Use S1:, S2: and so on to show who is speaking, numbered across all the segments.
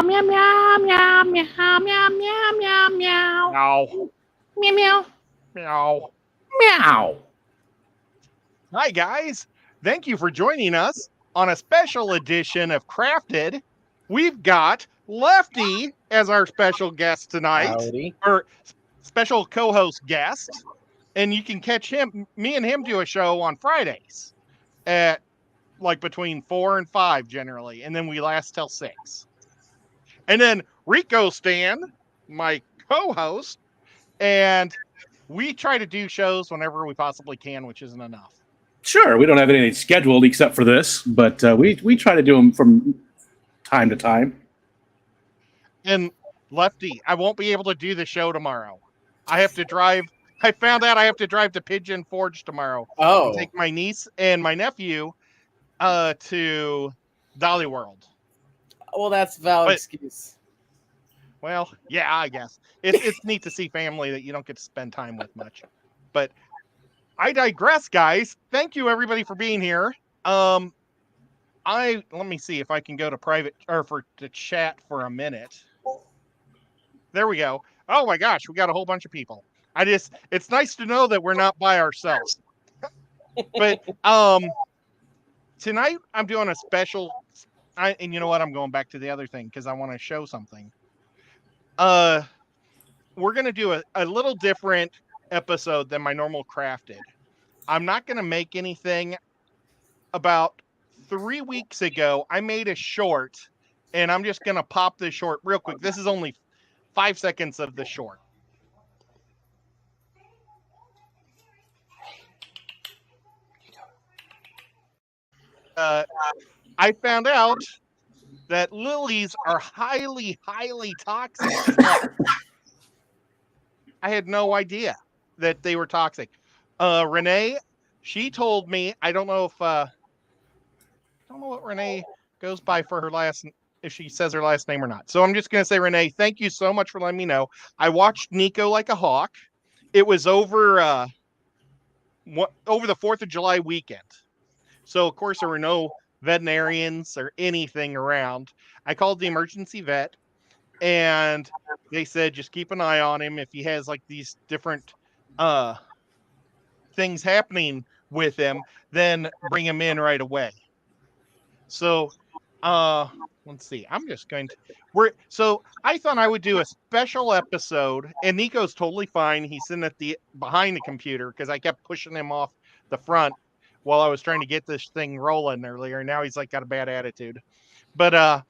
S1: Meow meow meow meow meow meow meow meow
S2: Meow.
S1: meow meow
S2: Meow.
S1: meow.
S2: Hi, guys. Thank you for joining us on a special edition of Crafted. We've got Lefty as our special guest tonight,
S3: Howdy.
S2: or special co host guest. And you can catch me and him do a show on Fridays at like between 4 and 5 generally. And then we last till 6. And then Rico Stan, my co host, and we try to do shows whenever we possibly can, which isn't enough.
S1: Sure, we don't have anything scheduled except for this, but we try to do them from time to time.
S2: And Lefty, I won't be able to do the show tomorrow. I have to drive. I found out I have to drive to Pigeon Forge tomorrow.
S3: Oh,
S2: And take my niece and my nephew to Dolly World.
S3: well, that's a valid
S2: But-
S3: excuse.
S2: Well, yeah, I guess. It's neat to see family that you don't get to spend time with much. But I digress, guys. Thank you everybody for being here. Let me see if I can go to private or to chat for a minute. There we go. Oh my gosh, we got a whole bunch of people. It's nice to know that we're not by ourselves. But tonight I'm doing a special and you know what? I'm going back to the other thing because I want to show something. We're gonna do a little different episode than my normal Crafted. I'm not gonna make anything. About 3 weeks ago, I made a short, and I'm just gonna pop this short real quick. This is only 5 seconds of the short. I found out that lilies are highly, highly toxic. I had no idea that they were toxic. Renee, she told me, I don't know what Renee goes by for her if she says her last name or not. So I'm just going to say, Renee, thank you so much for letting me know. I watched Nico Like a Hawk. It was over the 4th of July weekend. So, of course, there were no veterinarians or anything around. I called the emergency vet, and they said just keep an eye on him. If he has like these different things happening with him, then bring him in right away. So let's see. I'm just going to so I thought I would do a special episode, and Nico's totally fine. He's sitting behind the computer because I kept pushing him off the front while I was trying to get this thing rolling earlier. Now he's like got a bad attitude. But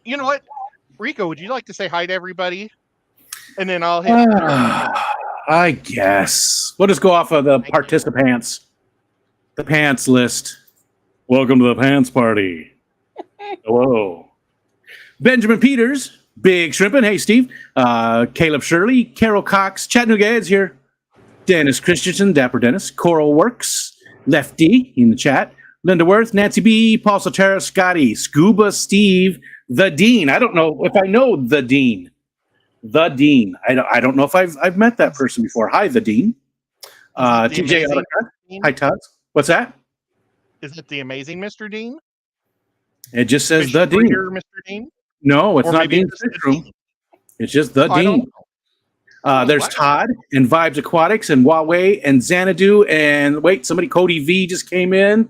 S2: you know what? Rico, would you like to say hi to everybody? And then I'll hit
S1: I guess we'll just go off of the participants, the pants list. Welcome to the pants party. Hello, Benjamin Peters, Big Shrimpin'. Hey, Steve, Caleb Shirley, Carol Cox, Chattanooga Ed's here. Dennis Christensen, Dapper Dennis, Coral Works, Lefty in the chat, Linda Worth, Nancy B, Paul Sotera, Scotty, Scuba Steve, the Dean. I don't know if I know the Dean. The Dean. I don't know if I've met that person before. Hi, the Dean. TJ Autocut. Hi, Todd. What's that?
S2: Is it the amazing Mr. Dean?
S1: It just says
S2: Fish
S1: the Dean.
S2: Breeder, Mr. Dean?
S1: No, it's
S2: Or
S1: not
S2: maybe
S1: Dean's
S2: it's
S1: Fish
S2: the
S1: Room.
S2: Dean.
S1: It's just the
S2: I don't
S1: Dean.
S2: know.
S1: There's
S2: Wow.
S1: Todd and Vibes Aquatics and Huawei and Xanadu and wait, somebody Cody V just came in.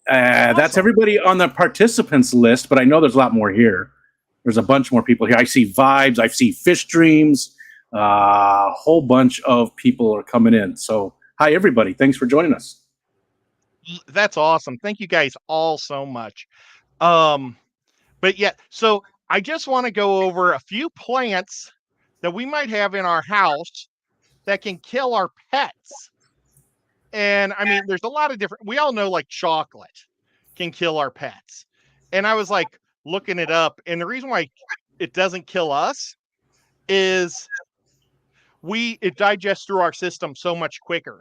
S1: That's
S2: Awesome.
S1: everybody on the participants list, but I know there's a lot more here. There's a bunch more people here. I see Vibes, I see Fish Dreams. A whole bunch of people are coming in. So hi everybody, thanks for joining us.
S2: That's awesome. Thank you guys all so much. But yeah, so I just want to go over a few plants that we might have in our house that can kill our pets. And I mean, there's a lot of we all know like chocolate can kill our pets. And I was like looking it up, and the reason why it doesn't kill us is it digests through our system so much quicker.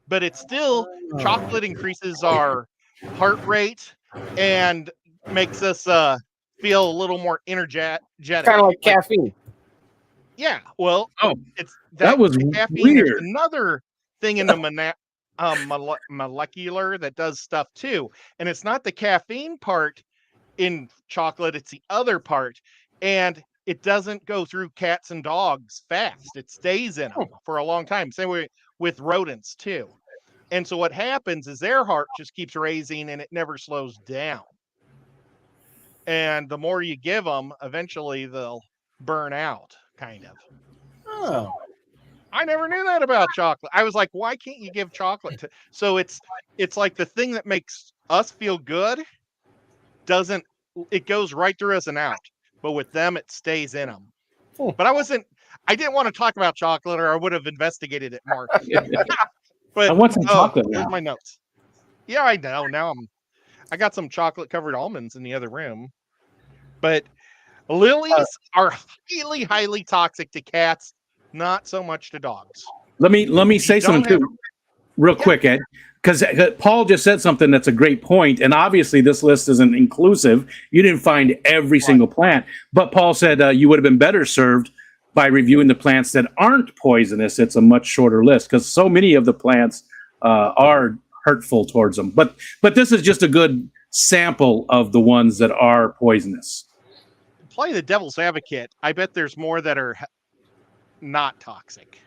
S2: But it's still chocolate increases our heart rate and makes us feel a little more energetic.
S3: Kind of like caffeine.
S2: Yeah, well, it's
S1: that was
S2: caffeine.
S1: weird.
S2: There's another thing in the molecular that does stuff too, and it's not the caffeine part. in chocolate, it's the other part. And it doesn't go through cats and dogs fast. It stays in them for a long time. Same way with rodents too. And so what happens is their heart just keeps raising and it never slows down. And the more you give them, eventually they'll burn out, kind of.
S3: Oh.
S2: I never knew that about chocolate. I was like, why can't you give chocolate to? So it's like the thing that makes us feel good doesn't, it goes right through us and out. But with them, it stays in them. But I didn't want to talk about chocolate, or I would have investigated it more. But
S1: I want some chocolate
S2: where's
S1: now.
S2: my notes? Yeah, I know. Now I got some chocolate covered almonds in the other room. But lilies are highly, highly toxic to cats, not so much to dogs.
S1: Let me say something too, real quick, Ed, because Paul just said something that's a great point, and obviously this list isn't inclusive. You didn't find every single plant, but Paul said you would have been better served by reviewing the plants that aren't poisonous. It's a much shorter list because so many of the plants are hurtful towards them. But this is just a good sample of the ones that are poisonous.
S2: Play the devil's advocate. I bet there's more that are not toxic.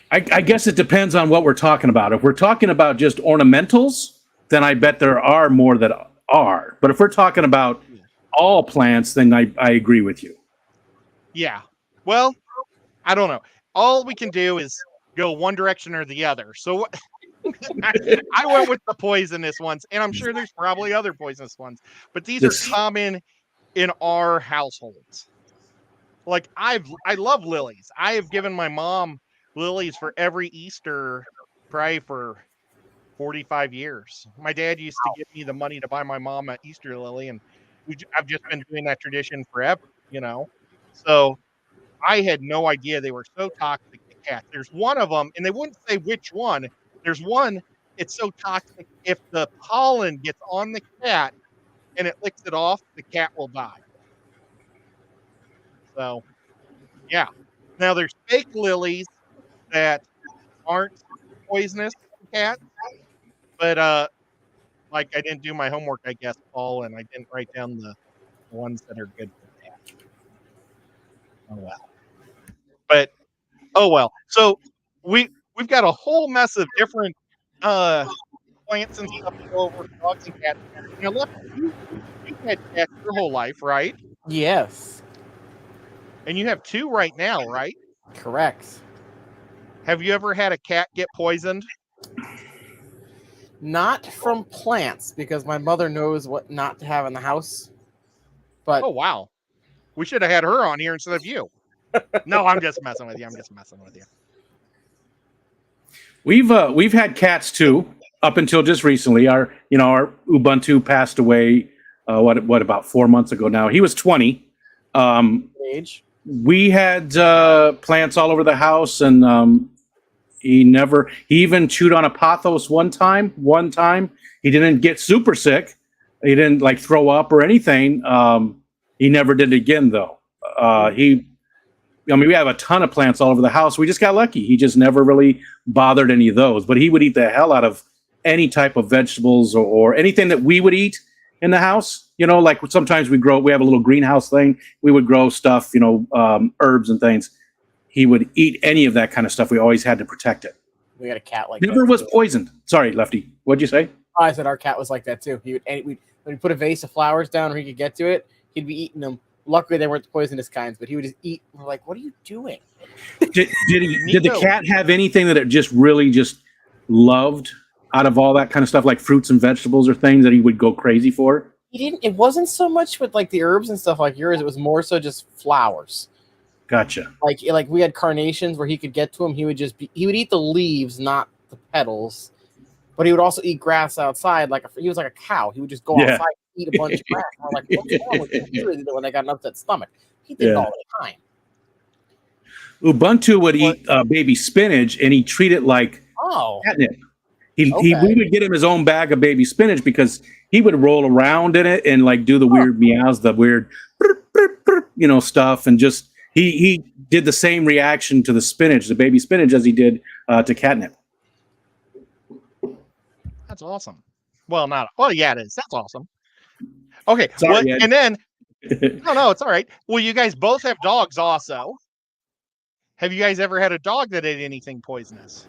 S1: I guess it depends on what we're talking about. If we're talking about just ornamentals, then I bet there are more that are. But if we're talking about all plants, then I agree with you.
S2: Yeah. Well, I don't know. All we can do is go one direction or the other. So I went with the poisonous ones, and I'm sure there's probably other poisonous ones, but these are common in our households. Like I love lilies. I have given my mom lilies for every Easter, probably for 45 years. My dad used to give me the money to buy my mom an Easter lily, and I've just been doing that tradition forever, you know? So I had no idea they were so toxic to cats. There's one of them, and they wouldn't say which one. There's one, it's so toxic, if the pollen gets on the cat and it licks it off, the cat will die. So, yeah. Now, there's fake lilies that aren't poisonous to cats, but like I didn't do my homework, I guess, Paul, and I didn't write down the ones that are good for cats. Oh well. But oh well. So we've got a whole mess of different plants and stuff to go over dogs and cats. Now, look, you've had cats your whole life, right?
S3: Yes.
S2: And you have two right now, right?
S3: Correct.
S2: Have you ever had a cat get poisoned?
S3: Not from plants, because my mother knows what not to have in the house. But
S2: oh wow, we should have had her on here instead of you. No, I'm just messing with you.
S1: We've had cats too up until just recently. Our Ubuntu passed away. What about 4 months ago now? He was 20.
S3: Age.
S1: We had plants all over the house, and he even chewed on a pothos one time. He didn't get super sick. He didn't like throw up or anything. He never did it again though. We have a ton of plants all over the house. We just got lucky. He just never really bothered any of those. But he would eat the hell out of any type of vegetables or anything that we would eat in the house. Like sometimes we have a little greenhouse thing. We would grow stuff, herbs and things. He would eat any of that kind of stuff. We always had to protect it.
S3: We had a cat like
S1: Never
S3: that.
S1: was poisoned. Sorry, Lefty. What'd you say?
S3: Oh, I said our cat was like that too. When we put a vase of flowers down where he could get to it, he'd be eating them. Luckily, they weren't the poisonous kinds, but he would just eat. We're like, what are you doing?
S1: Did the cat have anything that it just really just loved out of all that kind of stuff, like fruits and vegetables or things that he would go crazy for?
S3: He didn't. It wasn't so much with like the herbs and stuff like yours. It was more so just flowers.
S1: Gotcha.
S3: Like we had carnations where he could get to them. He would eat the leaves, not the petals. But he would also eat grass outside. He was like a cow. He would just go outside and eat a bunch of grass. And we're like, what's wrong with you? When I got an upset stomach, he did it all the time.
S1: Ubuntu would eat baby spinach, and he'd treat it like catnip. We would get him his own bag of baby spinach because he would roll around in it and like do the weird meows, the weird, stuff, and just he did the same reaction to the baby spinach, as he did to catnip.
S2: That's awesome. Well, it is. That's awesome. Okay.
S1: Sorry,
S2: Well,
S1: Ed.
S2: and then no, it's all right. Well, you guys both have dogs also. Have you guys ever had a dog that ate anything poisonous?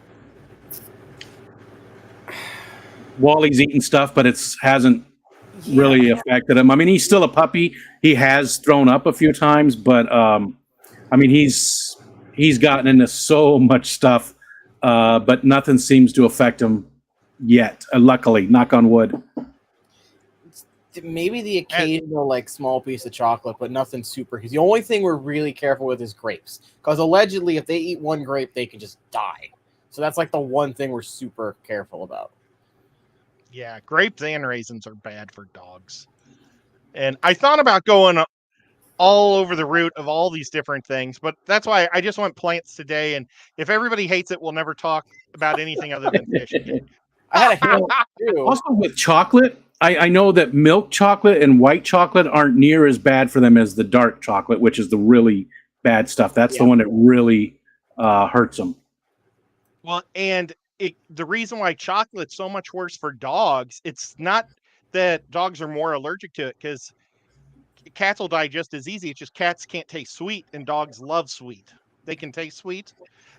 S1: Wally's eating stuff, but it hasn't really affected him. I mean, he's still a puppy. He has thrown up a few times, but I mean, he's gotten into so much stuff, but nothing seems to affect him yet. Luckily, knock on wood.
S3: Maybe the occasional like small piece of chocolate, but nothing super. The only thing we're really careful with is grapes, because allegedly, if they eat one grape, they can just die. So that's like the one thing we're super careful about.
S2: Yeah, grapes and raisins are bad for dogs. And I thought about going all over the route of all these different things, but that's why I just went plants today. And if everybody hates it, we'll never talk about anything other than fish again.
S3: I had a hint too.
S1: Also, with chocolate, I know that milk chocolate and white chocolate aren't near as bad for them as the dark chocolate, which is the really bad stuff. That's the one that really hurts them.
S2: Well, and the reason why chocolate's so much worse for dogs, it's not that dogs are more allergic to it, because cats will die just as easy. It's just cats can't taste sweet, and dogs love sweet. They can taste sweet.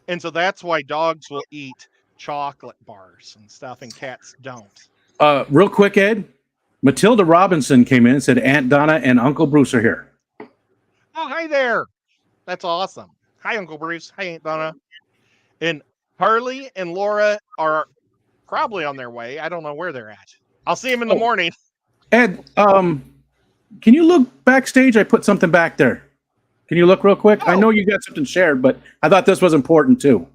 S2: And so that's why dogs will eat chocolate bars and stuff, and cats don't.
S1: Real quick, Ed, Matilda Robinson came in and said Aunt Donna and Uncle Bruce are here.
S2: Oh, hi there. That's awesome. Hi, Uncle Bruce. Hi, Aunt Donna. And Harley and Laura are probably on their way. I don't know where they're at. I'll see them in the morning.
S1: Ed, can you look backstage? I put something back there. Can you look real quick? I know you got something shared, but I thought this was important too.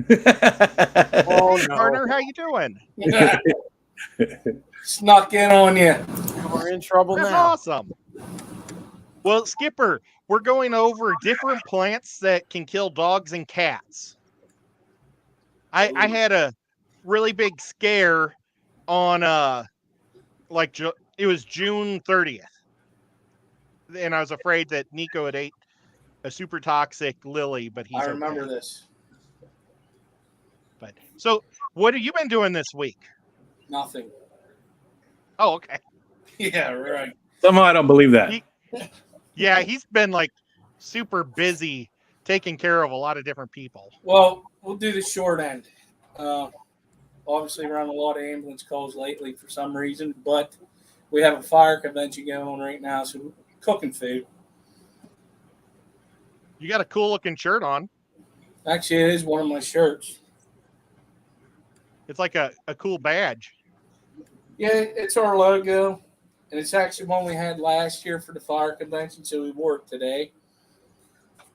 S3: Oh no,
S2: Partner, how you doing?
S4: Snuck in on you.
S3: we're in trouble
S2: That's
S3: now.
S2: awesome. Well, Skipper, we're going over different plants that can kill dogs and cats. I had a really big scare on it was June 30th. And I was afraid that Nico had ate a super toxic lily, but he's
S4: I remember
S2: okay.
S4: this.
S2: But so what have you been doing this week?
S4: Nothing.
S2: Oh, okay.
S4: Yeah, right.
S1: Somehow I don't believe that.
S2: Yeah, he's been like super busy taking care of a lot of different people.
S4: Well, we'll do the short end. Obviously, we're on a lot of ambulance calls lately for some reason, but we have a fire convention going on right now, so we're cooking food.
S2: You got a cool looking shirt on.
S4: Actually, it is one of my shirts.
S2: It's like a cool badge.
S4: Yeah, it's our logo, and it's actually one we had last year for the fire convention, so we wore it today.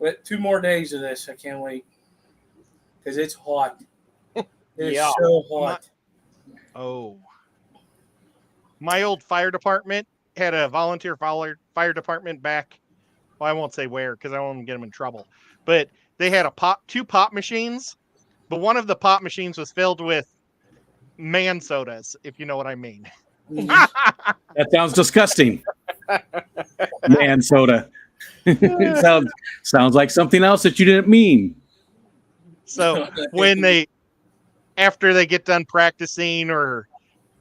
S4: But 2 more days of this, I can't wait, because it's hot. It's
S3: Yeah.
S4: so hot.
S2: Oh. My old fire department had a volunteer fire department back. Well, I won't say where because I won't get them in trouble. But they had 2 pop machines, but one of the pop machines was filled with man sodas, if you know what I mean.
S1: That sounds disgusting. Man soda. It sounds like something else that you didn't mean.
S2: So after they get done practicing or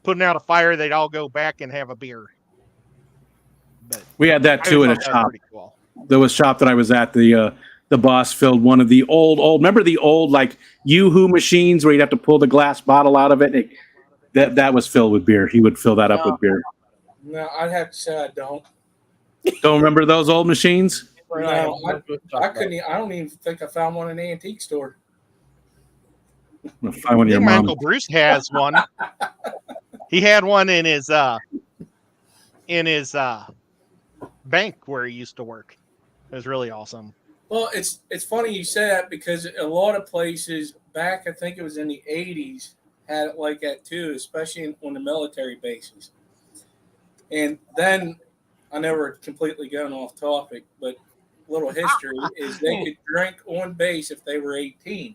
S2: putting out a fire, they'd all go back and have a beer. But
S1: We had that too at a
S2: thought that was
S1: shop.
S2: pretty cool.
S1: There was a shop that I was at. The boss filled one of the old. Remember the old like Yoo-hoo machines where you'd have to pull the glass bottle out of it. That was filled with beer. He would fill that up with beer.
S4: No, I'd have to say I don't.
S1: Don't remember those old machines?
S4: No, I couldn't. I don't even think I found one in an antique store.
S1: I'm gonna find one of
S2: I
S1: your
S2: think my
S1: mom.
S2: Uncle Bruce has one. He had one in his bank where he used to work. It was really awesome.
S4: Well, it's funny you say that because a lot of places back, I think it was in the 80s, had it like that too, especially on the military bases. And then, I know we're completely going off topic, but little history is they could drink on base if they were 18.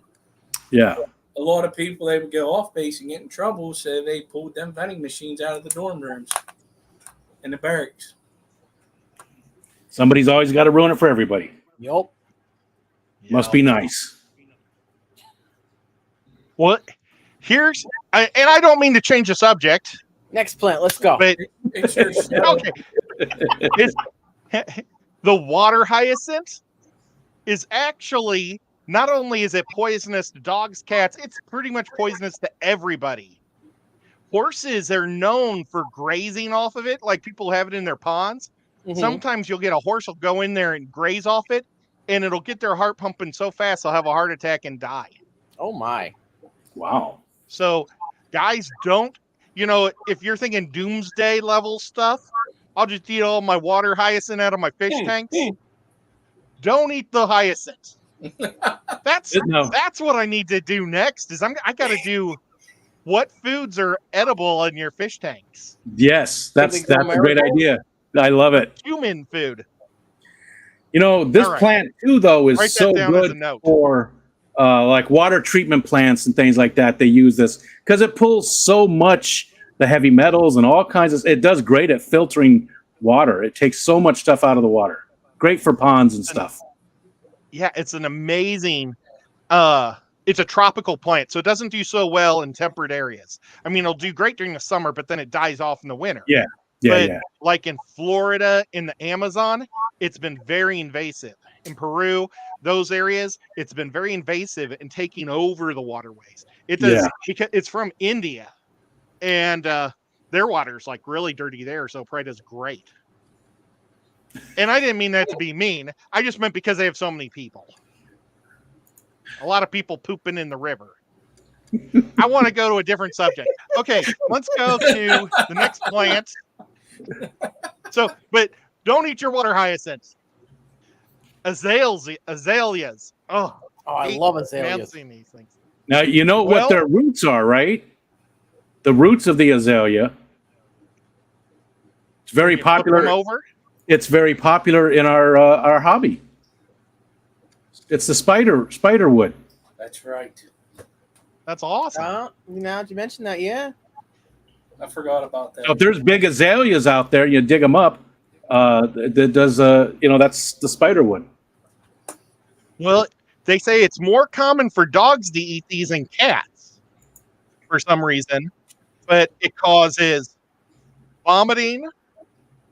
S1: Yeah.
S4: A lot of people, they would go off base and get in trouble, so they pulled them vending machines out of the dorm rooms in the barracks.
S1: Somebody's always got to ruin it for everybody.
S3: Yup.
S1: Must be nice.
S2: Well, and I don't mean to change the subject,
S3: Next plant. Let's go.
S2: But
S4: It's your show.
S2: okay, the water hyacinth is actually not only is it poisonous to dogs, cats, it's pretty much poisonous to everybody. Horses are known for grazing off of it, like people have it in their ponds.
S3: Mhm.
S2: Sometimes you'll get a horse will go in there and graze off it, and it'll get their heart pumping so fast they'll have a heart attack and die.
S3: Oh my.
S1: Wow.
S2: So, guys, don't, if you're thinking doomsday level stuff, I'll just eat all my water hyacinth out of my fish tanks. Don't eat the hyacinth. That's
S1: No.
S2: that's what I need to do next. I got to do what foods are edible in your fish tanks.
S1: Yes, that's
S3: Something
S1: a great
S3: American?
S1: idea. I love it.
S2: Human food.
S1: This
S2: All right.
S1: plant too, though, is
S2: Write that
S1: so
S2: down as a
S1: good
S2: note.
S1: for like water treatment plants and things like that. They use this because it pulls so much the heavy metals and all kinds of. It does great at filtering water. It takes so much stuff out of the water. Great for ponds and stuff.
S2: Yeah, it's an amazing. It's a tropical plant, so it doesn't do so well in temperate areas. I mean, it'll do great during the summer, but then it dies off in the winter.
S1: Yeah.
S2: But
S1: Yeah.
S2: like in Florida, in the Amazon, it's been very invasive. In Peru, those areas, it's been very invasive and taking over the waterways. It does because it's from India, and their water's like really dirty there, so it probably does great. And I didn't mean that to be mean. I just meant because they have so many people. A lot of people pooping in the river. I want to go to a different subject. Okay, let's go to the next plant. So, but don't eat your water hyacinths. Azaleas. Oh,
S3: I love azaleas.
S2: pronouncing these things.
S1: Now you know
S2: Well-
S1: what their roots are, right? The roots of the azalea. It's very
S2: You flip them
S1: popular.
S2: over.
S1: It's very popular in our hobby. It's the spider wood.
S4: That's right.
S2: That's awesome.
S3: Now that you mentioned that, yeah.
S4: I forgot about that.
S1: So if there's big azaleas out there, you dig them up. That's the spider wood.
S2: Well, they say it's more common for dogs to eat these than cats for some reason, but it causes vomiting,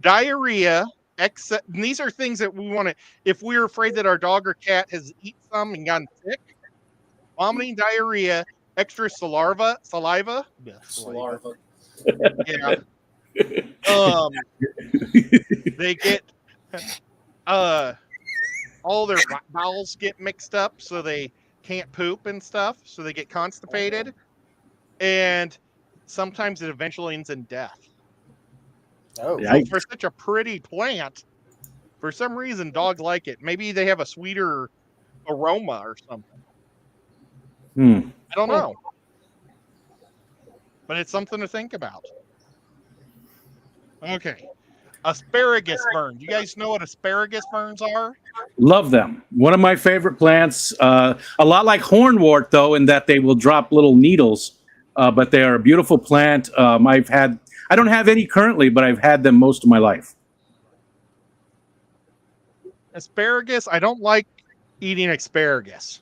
S2: diarrhea. And these are things that we want to, if we're afraid that our dog or cat has eaten some and gotten sick, vomiting, diarrhea, extra saliva. Yeah,
S4: Saliva.
S2: Yeah. They get all their bowels get mixed up, so they can't poop and stuff, so they get constipated, and sometimes it eventually ends in death.
S3: Oh,
S1: Yeah.
S2: So for such a pretty plant, for some reason dogs like it. Maybe they have a sweeter aroma or something. I don't know. But it's something to think about. Okay. Asparagus fern. Do you guys know what asparagus ferns are?
S1: Love them. One of my favorite plants. A lot like hornwort, though, in that they will drop little needles. But they are a beautiful plant. I don't have any currently, but I've had them most of my life.
S2: Asparagus, I don't like eating asparagus.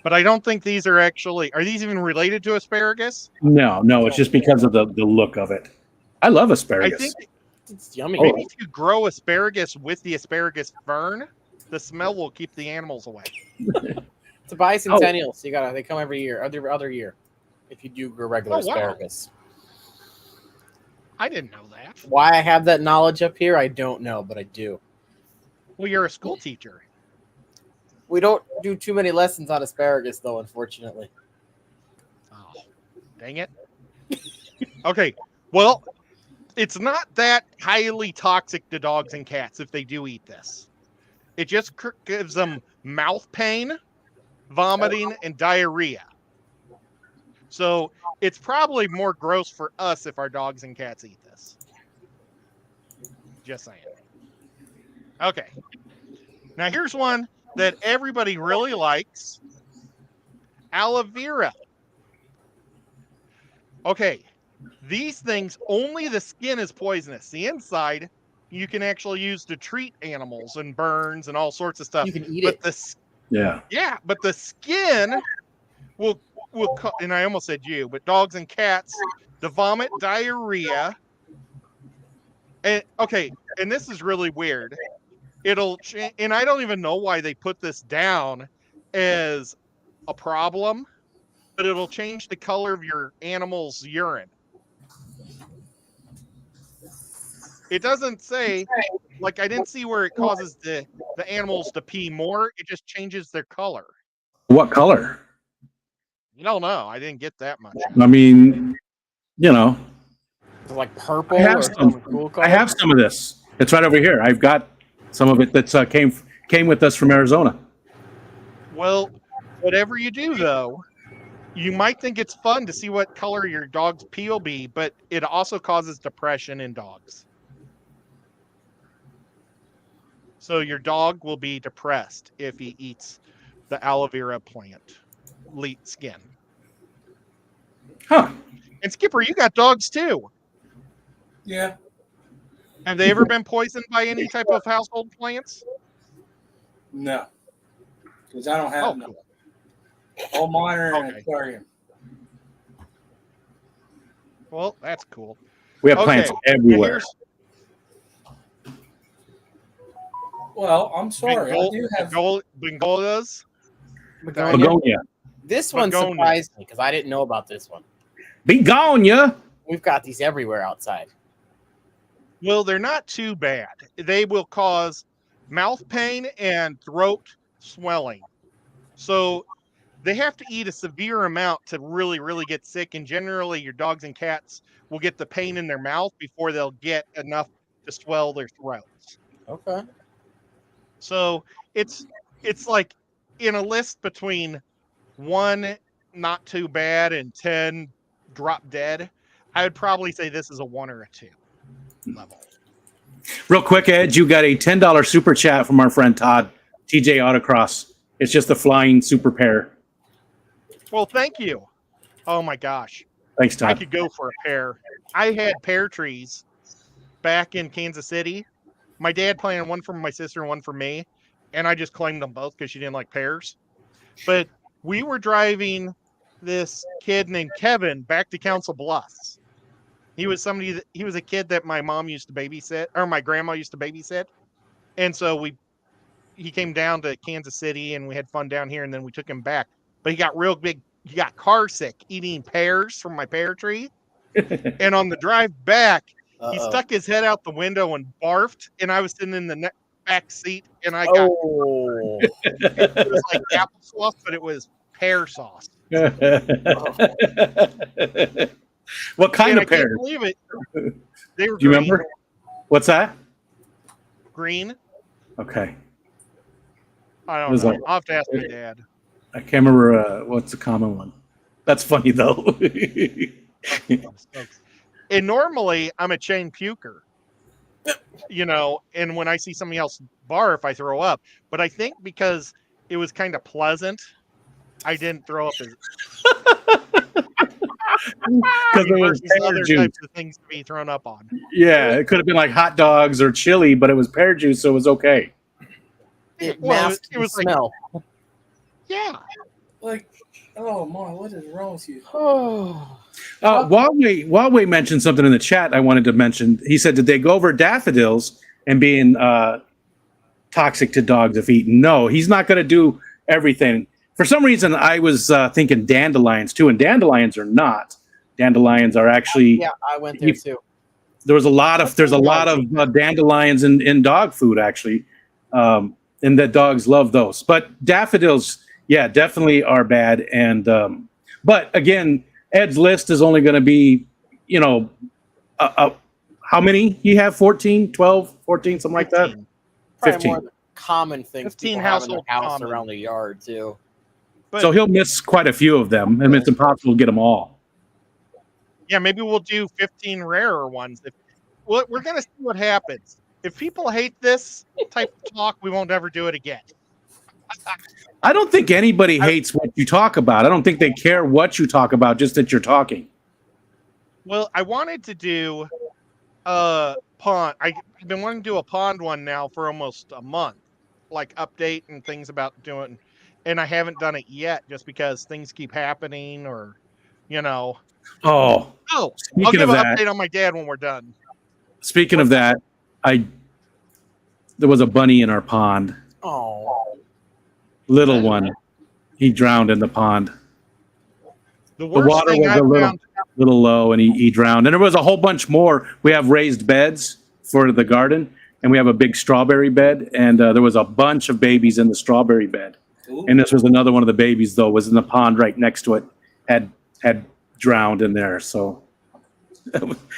S2: But I don't think these are these even related to asparagus?
S1: No, it's just because of the look of it. I love asparagus.
S2: I think
S3: it's yummy.
S2: maybe if you grow asparagus with the asparagus fern, the smell will keep the animals away.
S3: It's a bicentennial, so they come every year, other year. If you do grow regular
S2: Oh, wow.
S3: asparagus.
S2: I didn't know that.
S3: Why I have that knowledge up here, I don't know, but I do.
S2: Well, you're a school teacher.
S3: We don't do too many lessons on asparagus, though, unfortunately.
S2: Oh, dang it. Okay, well, it's not that highly toxic to dogs and cats if they do eat this. It just gives them mouth pain, vomiting, and diarrhea. So it's probably more gross for us if our dogs and cats eat this. Just saying. Okay. Now here's one that everybody really likes. Aloe vera. Okay. These things, only the skin is poisonous. The inside, you can actually use to treat animals and burns and all sorts of stuff.
S3: You can eat
S2: But
S3: it.
S1: Yeah.
S2: but the skin will and I almost said you, but dogs and cats, the vomit, diarrhea. And okay, and this is really weird. And I don't even know why they put this down as a problem, but it'll change the color of your animal's urine. It doesn't say, like, I didn't see where it causes the animals to pee more. It just changes their color.
S1: What color?
S2: I don't know. I didn't get that much.
S1: I mean, you know,
S3: Like purple
S1: I have
S3: or
S1: some.
S3: some cool color.
S1: I have some of this. It's right over here. I've got some of it that's came with us from Arizona.
S2: Well, whatever you do, though, you might think it's fun to see what color your dog's pee will be, but it also causes depression in dogs. So your dog will be depressed if he eats the aloe vera plant skin.
S1: Huh.
S2: And Skipper, you got dogs too.
S4: Yeah.
S2: Have they ever been poisoned by any type of household plants?
S4: No. Because I don't have
S2: Oh,
S4: no.
S2: cool.
S4: All mine are in an
S2: Okay.
S4: aquarium.
S2: Well, that's cool.
S1: We have
S2: Okay,
S1: plants
S2: and
S1: everywhere.
S2: here's
S4: Well, I'm sorry. I do have.
S2: Bengolias.
S3: Begonia.
S1: Begonia.
S3: This one
S2: Begonia.
S3: surprised me because I didn't know about this one.
S1: Begonia.
S3: We've got these everywhere outside.
S2: Well, they're not too bad. They will cause mouth pain and throat swelling. So they have to eat a severe amount to really, really get sick. And generally, your dogs and cats will get the pain in their mouth before they'll get enough to swell their throats.
S3: Okay.
S2: So it's like in a list between 1 not too bad and 10 drop dead. I would probably say this is a 1 or a 2 level.
S1: Real quick, Ed, you got a $10 super chat from our friend Todd, TJ Autocross. It's just a flying super pair.
S2: Well, thank you. Oh my gosh.
S1: Thanks,
S2: I
S1: Todd.
S2: could go for a pear. I had pear trees back in Kansas City. My dad planted one for my sister and one for me, and I just claimed them both because she didn't like pears. But we were driving this kid named Kevin back to Council Bluffs. He was a kid that my mom used to babysit, or my grandma used to babysit. And so he came down to Kansas City and we had fun down here, and then we took him back. But he got real big. He got car sick eating pears from my pear tree. And on the drive back, he stuck his head out the window and barfed. And I was sitting in the back seat, and I got it was like applesauce, but it was pear sauce.
S1: What kind
S2: And
S1: of
S2: I can't
S1: pear?
S2: believe it. They were
S1: Do you
S2: green,
S1: remember? What's that?
S2: green.
S1: Okay.
S2: I
S1: It
S2: don't
S1: was
S2: know.
S1: like-
S2: I'll have to ask my dad.
S1: I can't remember what's the common one. That's funny, though.
S2: And normally I'm a chain puker, and when I see somebody else barf, I throw up. But I think because it was kind of pleasant, I didn't throw up as
S1: Because it was
S2: versus
S1: pear
S2: other
S1: juice.
S2: types of things to be thrown up on.
S1: Yeah, it could have been like hot dogs or chili, but it was pear juice, so it was okay.
S3: It
S2: Well,
S3: masked
S2: it was
S3: the
S2: like-
S3: smell.
S2: Yeah.
S4: Like, oh my, what is wrong with you?
S1: While we mentioned something in the chat, I wanted to mention. He said, "Did they go over daffodils and being toxic to dogs if eaten?" No, he's not going to do everything. For some reason, I was thinking dandelions too, and dandelions are not. Dandelions are actually.
S3: Yeah, I went there too.
S1: There's a lot of dandelions in dog food actually, and that dogs love those. But daffodils, yeah, definitely are bad. And but again, Ed's list is only going to be, how many you have? 14, 12, 14, something like that.
S2: 15.
S3: Probably
S1: 15.
S3: more of the common things
S2: 15
S3: people have in their
S2: household
S3: house
S2: common.
S3: around the yard too.
S2: But
S1: So he'll miss quite a few of them, and it's impossible to get them all.
S2: yeah, maybe we'll do 15 rarer ones. We're going to see what happens. If people hate this type of talk, we won't ever do it again.
S1: I don't think anybody hates what you talk about. I don't think they care what you talk about, just that you're talking.
S2: Well, I wanted to do a pond. I've been wanting to do a pond one now for almost a month, like update and things about doing. and I haven't done it yet just because things keep happening or, you know.
S1: Oh,
S2: Oh, I'll
S1: speaking
S2: give
S1: of
S2: an
S1: that,
S2: update on my dad when we're done.
S1: speaking of that, there was a bunny in our pond,
S3: Oh,
S1: little one. He drowned in the pond.
S2: The
S1: The
S2: worst
S1: water
S2: thing
S1: was
S2: I
S1: a
S2: found,
S1: little low, and he drowned. And there was a whole bunch more. We have raised beds for the garden, and we have a big strawberry bed, and there was a bunch of babies in the strawberry bed.
S4: Ooh.
S1: And this was another one of the babies, though, was in the pond right next to it, had drowned in there. So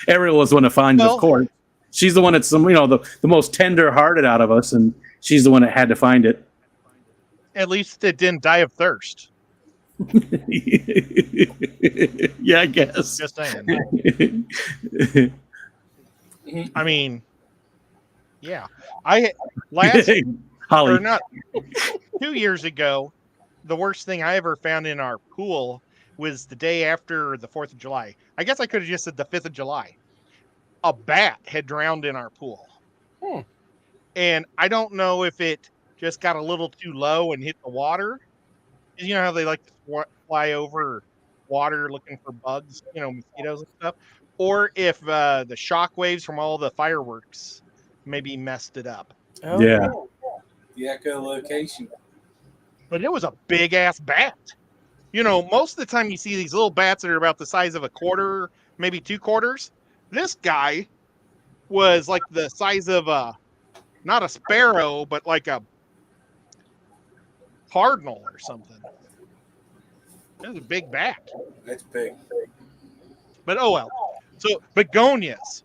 S1: Ariel was the one to find it,
S2: Well-
S1: of course. She's the one that's the most tender-hearted out of us, and she's the one that had to find it.
S2: at least it didn't die of thirst.
S1: Yeah, I guess.
S2: Just saying. I mean, yeah. Last or
S1: Holly.
S2: not 2 years ago, the worst thing I ever found in our pool was the day after the 4th of July. I guess I could have just said the 5th of July. A bat had drowned in our pool. And I don't know if it just got a little too low and hit the water. You know how they like to fly over water looking for bugs, mosquitoes and stuff, or if the shock waves from all the fireworks maybe messed it up.
S3: Oh,
S1: Yeah.
S4: The echolocation.
S2: But it was a big ass bat. Most of the time you see these little bats that are about the size of a quarter, maybe 2 quarters. This guy was like the size of not a sparrow, but like a cardinal or something. It was a big bat.
S4: That's big.
S2: But oh well. So begonias.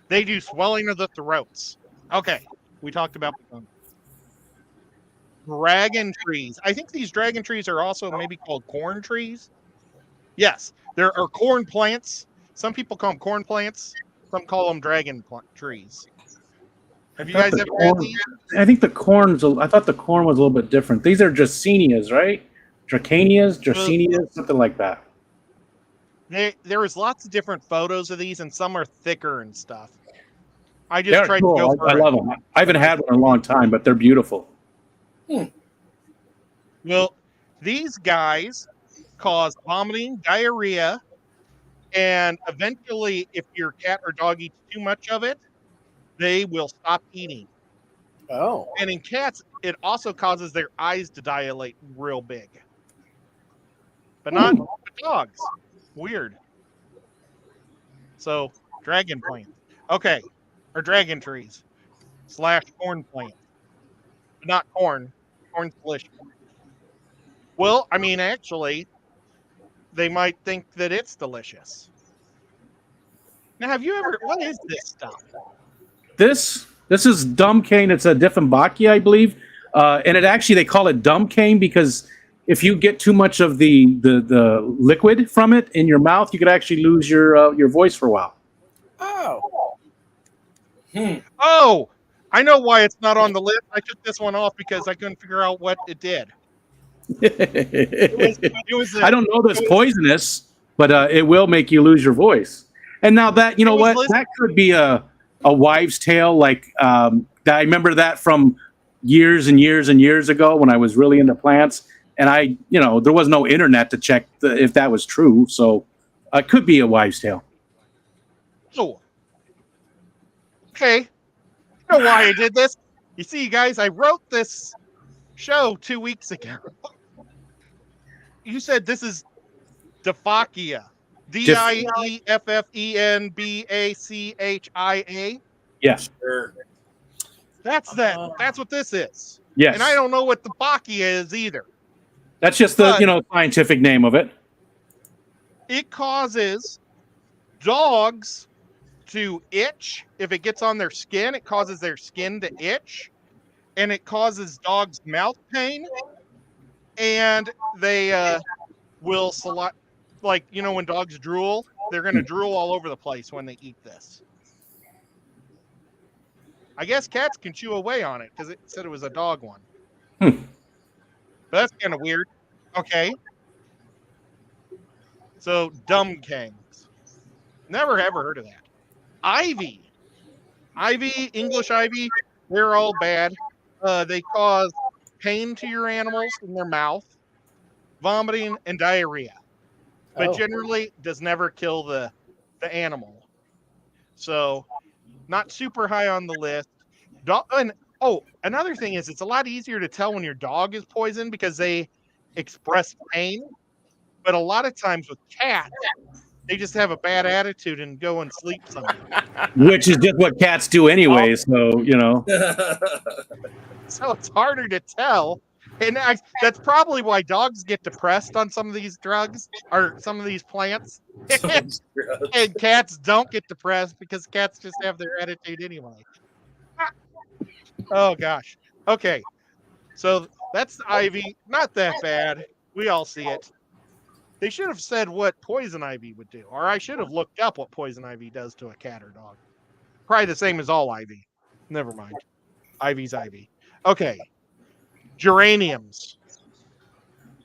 S2: They do swelling of the throats. Okay. We talked about begonias. Dragon trees. I think these dragon trees are also maybe called corn trees. Yes, there are corn plants. Some people call them corn plants. Some call them dragon trees. Have you guys ever had these?
S1: I think the corn's. I thought the corn was a little bit different. These are Dracenias, right? Dracenias, something like that.
S2: There was lots of different photos of these, and some are thicker and stuff. I just
S1: They're
S2: tried
S1: cool.
S2: to go for
S1: I love them. I haven't had one in a long time, but they're beautiful.
S2: Well, these guys cause vomiting, diarrhea, and eventually, if your cat or dog eats too much of it, they will stop eating.
S3: Oh.
S2: And in cats, it also causes their eyes to dilate real big. But not with dogs. Weird. So, dragon plant. Okay. Or dragon trees. / corn plant. Not corn. Corn's delicious. Well, I mean, actually, they might think that it's delicious. Now, have you ever... What is this stuff?
S1: This is dumb cane. It's a Dieffenbachia, I believe, and it actually they call it dumb cane because if you get too much of the liquid from it in your mouth, you could actually lose your voice for a while.
S3: Oh.
S2: Oh, I know why it's not on the list. I took this one off because I couldn't figure out what it did. It was
S1: I don't know that's poisonous, but it will make you lose your voice. And now that that could be a wives' tale. Like I remember that from years and years and years ago when I was really into plants, and there was no internet to check if that was true. So it could be a wives' tale.
S2: Oh. Okay. You know why I did this? You see, guys, I wrote this show 2 weeks ago. You said this is Dieffenbachia. Dieffenbachia.
S1: Yes.
S4: Sure.
S2: That's what this is.
S1: Yes.
S2: And I don't know what the Bachia is either.
S1: That's just the scientific name of it.
S2: It causes dogs to itch. If it gets on their skin, it causes their skin to itch. And it causes dogs mouth pain. And they will select, like, when dogs drool, they're going to drool all over the place when they eat this. I guess cats can chew away on it because it said it was a dog one. But that's kind of weird. Okay. So, dumb kangs. Never ever heard of that. Ivy, English ivy, they're all bad. They cause pain to your animals in their mouth, vomiting, and diarrhea, but
S3: Oh.
S2: generally does never kill the animal. So not super high on the list. And another thing is it's a lot easier to tell when your dog is poisoned because they express pain. But a lot of times with cats, they just have a bad attitude and go and sleep somewhere.
S1: Which is just what cats do anyway. So, you know.
S2: So it's harder to tell. And that's probably why dogs get depressed on some of these drugs or some of these plants. And cats don't get depressed because cats just have their attitude anyway. Oh, gosh. Okay. So that's the ivy. Not that bad. We all see it. They should have said what poison ivy would do, or I should have looked up what poison ivy does to a cat or dog. Probably the same as all ivy. Never mind. Ivy's ivy. Okay. Geraniums.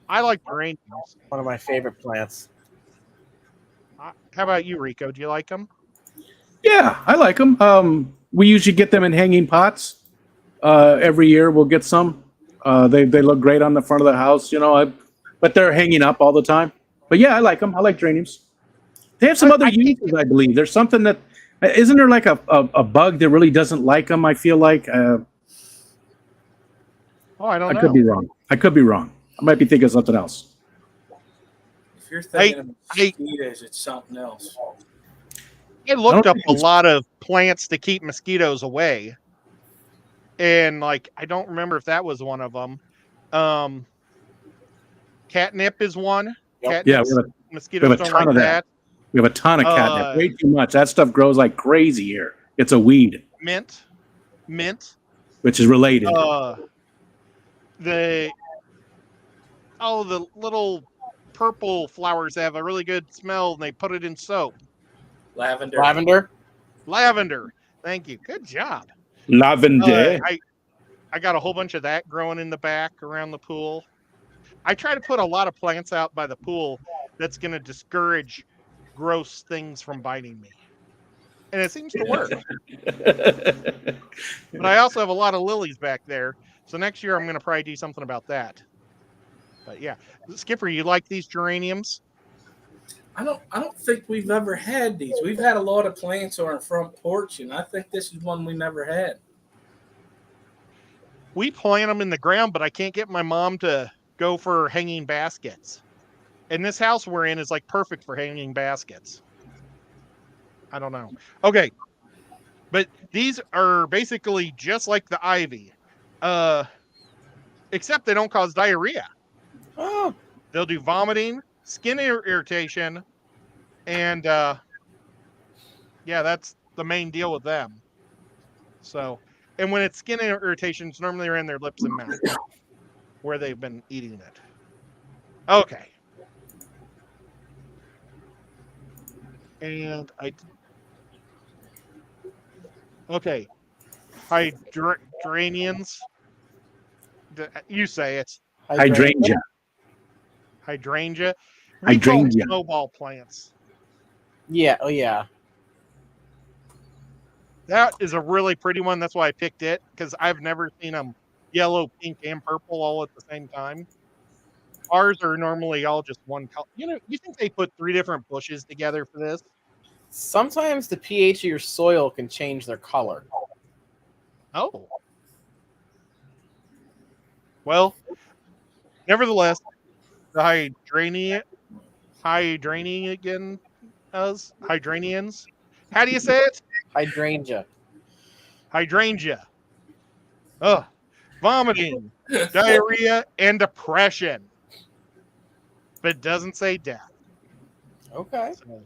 S2: I like geraniums.
S3: One of my favorite plants.
S2: How about you, Rico? Do you like them?
S1: Yeah, I like them. We usually get them in hanging pots. Every year we'll get some. They look great on the front of the house, you know. But they're hanging up all the time. But yeah, I like them. I like geraniums. They have some other uses, I believe. There's something that isn't there like a bug that really doesn't like them. I feel like.
S2: I don't know.
S1: I could be wrong. I might be thinking of something else.
S4: If you're thinking of mosquitoes, it's something else.
S2: I looked up a lot of plants to keep mosquitoes away. And like, I don't remember if that was one of them. Catnip is one.
S3: Yep.
S1: Yeah,
S2: mosquitoes don't like that.
S1: We have a ton of catnip. Way too much. That stuff grows like crazy here. It's a weed.
S2: Mint.
S1: Which is related.
S2: The little purple flowers have a really good smell and they put it in soap.
S4: Lavender.
S2: Thank you. Good job.
S1: Lavender.
S2: I got a whole bunch of that growing in the back around the pool. I try to put a lot of plants out by the pool that's going to discourage gross things from biting me. And it seems to work. But I also have a lot of lilies back there. So next year I'm going to probably do something about that. But yeah. Skipper, you like these geraniums?
S4: I don't think we've ever had these. We've had a lot of plants on our front porch, and I think this is one we never had.
S2: We plant them in the ground, but I can't get my mom to go for hanging baskets. And this house we're in is like perfect for hanging baskets. I don't know. Okay. But these are basically just like the ivy. Except they don't cause diarrhea.
S3: Oh.
S2: They'll do vomiting, skin irritation, and yeah, that's the main deal with them. So, and when it's skin irritation, it's normally around their lips and mouth where they've been eating it. Okay. And okay. Hydrangeas. You say it.
S1: Hydrangea.
S2: Hydrangea.
S1: Hydrangea.
S2: Snowball plants.
S3: Yeah. Oh, yeah.
S2: That is a really pretty one. That's why I picked it, because I've never seen them yellow, pink, and purple all at the same time. Ours are normally all just one color. You know, you think they put 3 different bushes together for this?
S3: Sometimes the pH of your soil can change their color.
S2: Oh. Well, nevertheless, the hydrangeans. How do you say it?
S3: Hydrangea.
S2: Ugh. Vomiting, diarrhea, and depression. But it doesn't say death.
S3: Okay.
S2: So,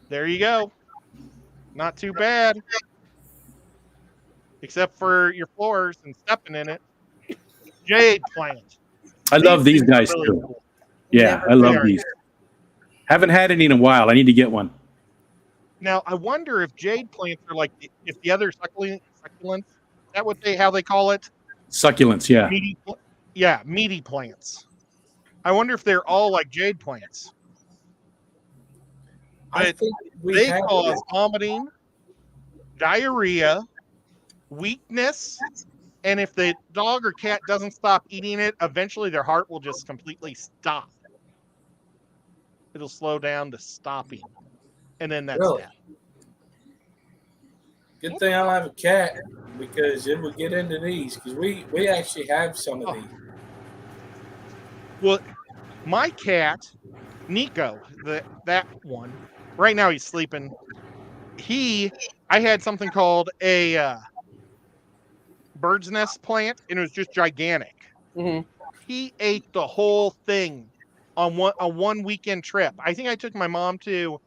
S2: there you go. Not too bad. Except for your floors and stepping in it. Jade plant.
S1: I love these guys too.
S2: Cool.
S1: Yeah, I love these. Haven't had any in a while. I need to get one.
S2: Now, I wonder if jade plants are like if the other succulents. Is that how they call it?
S1: Succulents, yeah.
S2: Meaty plants. I wonder if they're all like jade plants.
S4: I think
S2: they cause vomiting, diarrhea, weakness, And if the dog or cat doesn't stop eating it, eventually their heart will just completely stop. It'll slow down to stopping. And then that's
S4: Really?
S2: that.
S4: Good thing I don't have a cat because it would get into these because we actually have some of these.
S2: Well, my cat, Nico, that one, right now he's sleeping. I had something called a bird's nest plant, and it was just gigantic.
S3: Mhm.
S2: He ate the whole thing on a one weekend trip. I think I took my mom to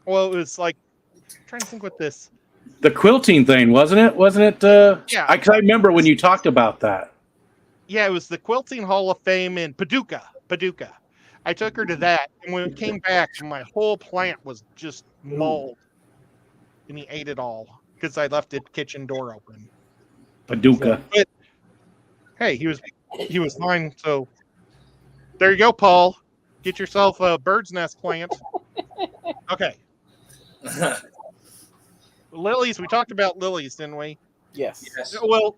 S2: well, it was like, I'm trying to think what this.
S1: The quilting thing, wasn't it? Wasn't it?
S2: Yeah.
S1: I remember when you talked about that.
S2: Yeah, it was the Quilting Hall of Fame in Paducah. I took her to that, and when it came back, my whole plant was just mold, and he ate it all because I left the kitchen door open.
S1: Paducah.
S2: But hey, he was fine. So there you go, Paul. Get yourself a bird's nest plant. Okay. Lilies. We talked about lilies, didn't we?
S3: Yes.
S4: Yes.
S2: Well,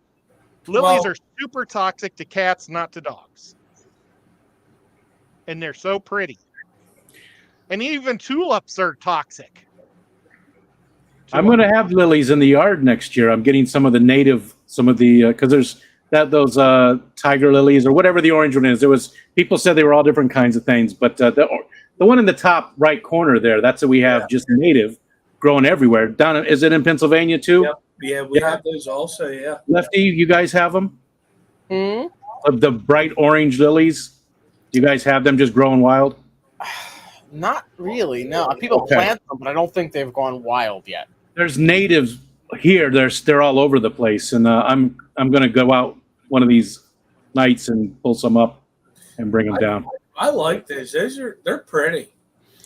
S2: lilies
S4: Well-
S2: are super toxic to cats, not to dogs. And they're so pretty. And even tulips are toxic.
S1: I'm going to have lilies in the yard next year. I'm getting some of the because there's those tiger lilies or whatever the orange one is. There was people said they were all different kinds of things, but the one in the top right corner there, that's what we have just native growing everywhere. Down, is it in Pennsylvania too?
S4: Yep. Yeah, we have those also. Yeah.
S1: Lefty, you guys have them?
S3: Hmm?
S1: Of the bright orange lilies? Do you guys have them just growing wild?
S3: Not really. No, people
S1: Okay.
S3: plant them, but I don't think they've gone wild yet.
S1: There's natives here. They're all over the place, and I'm going to go out one of these nights and pull some up and bring them down.
S4: I like those. They're pretty.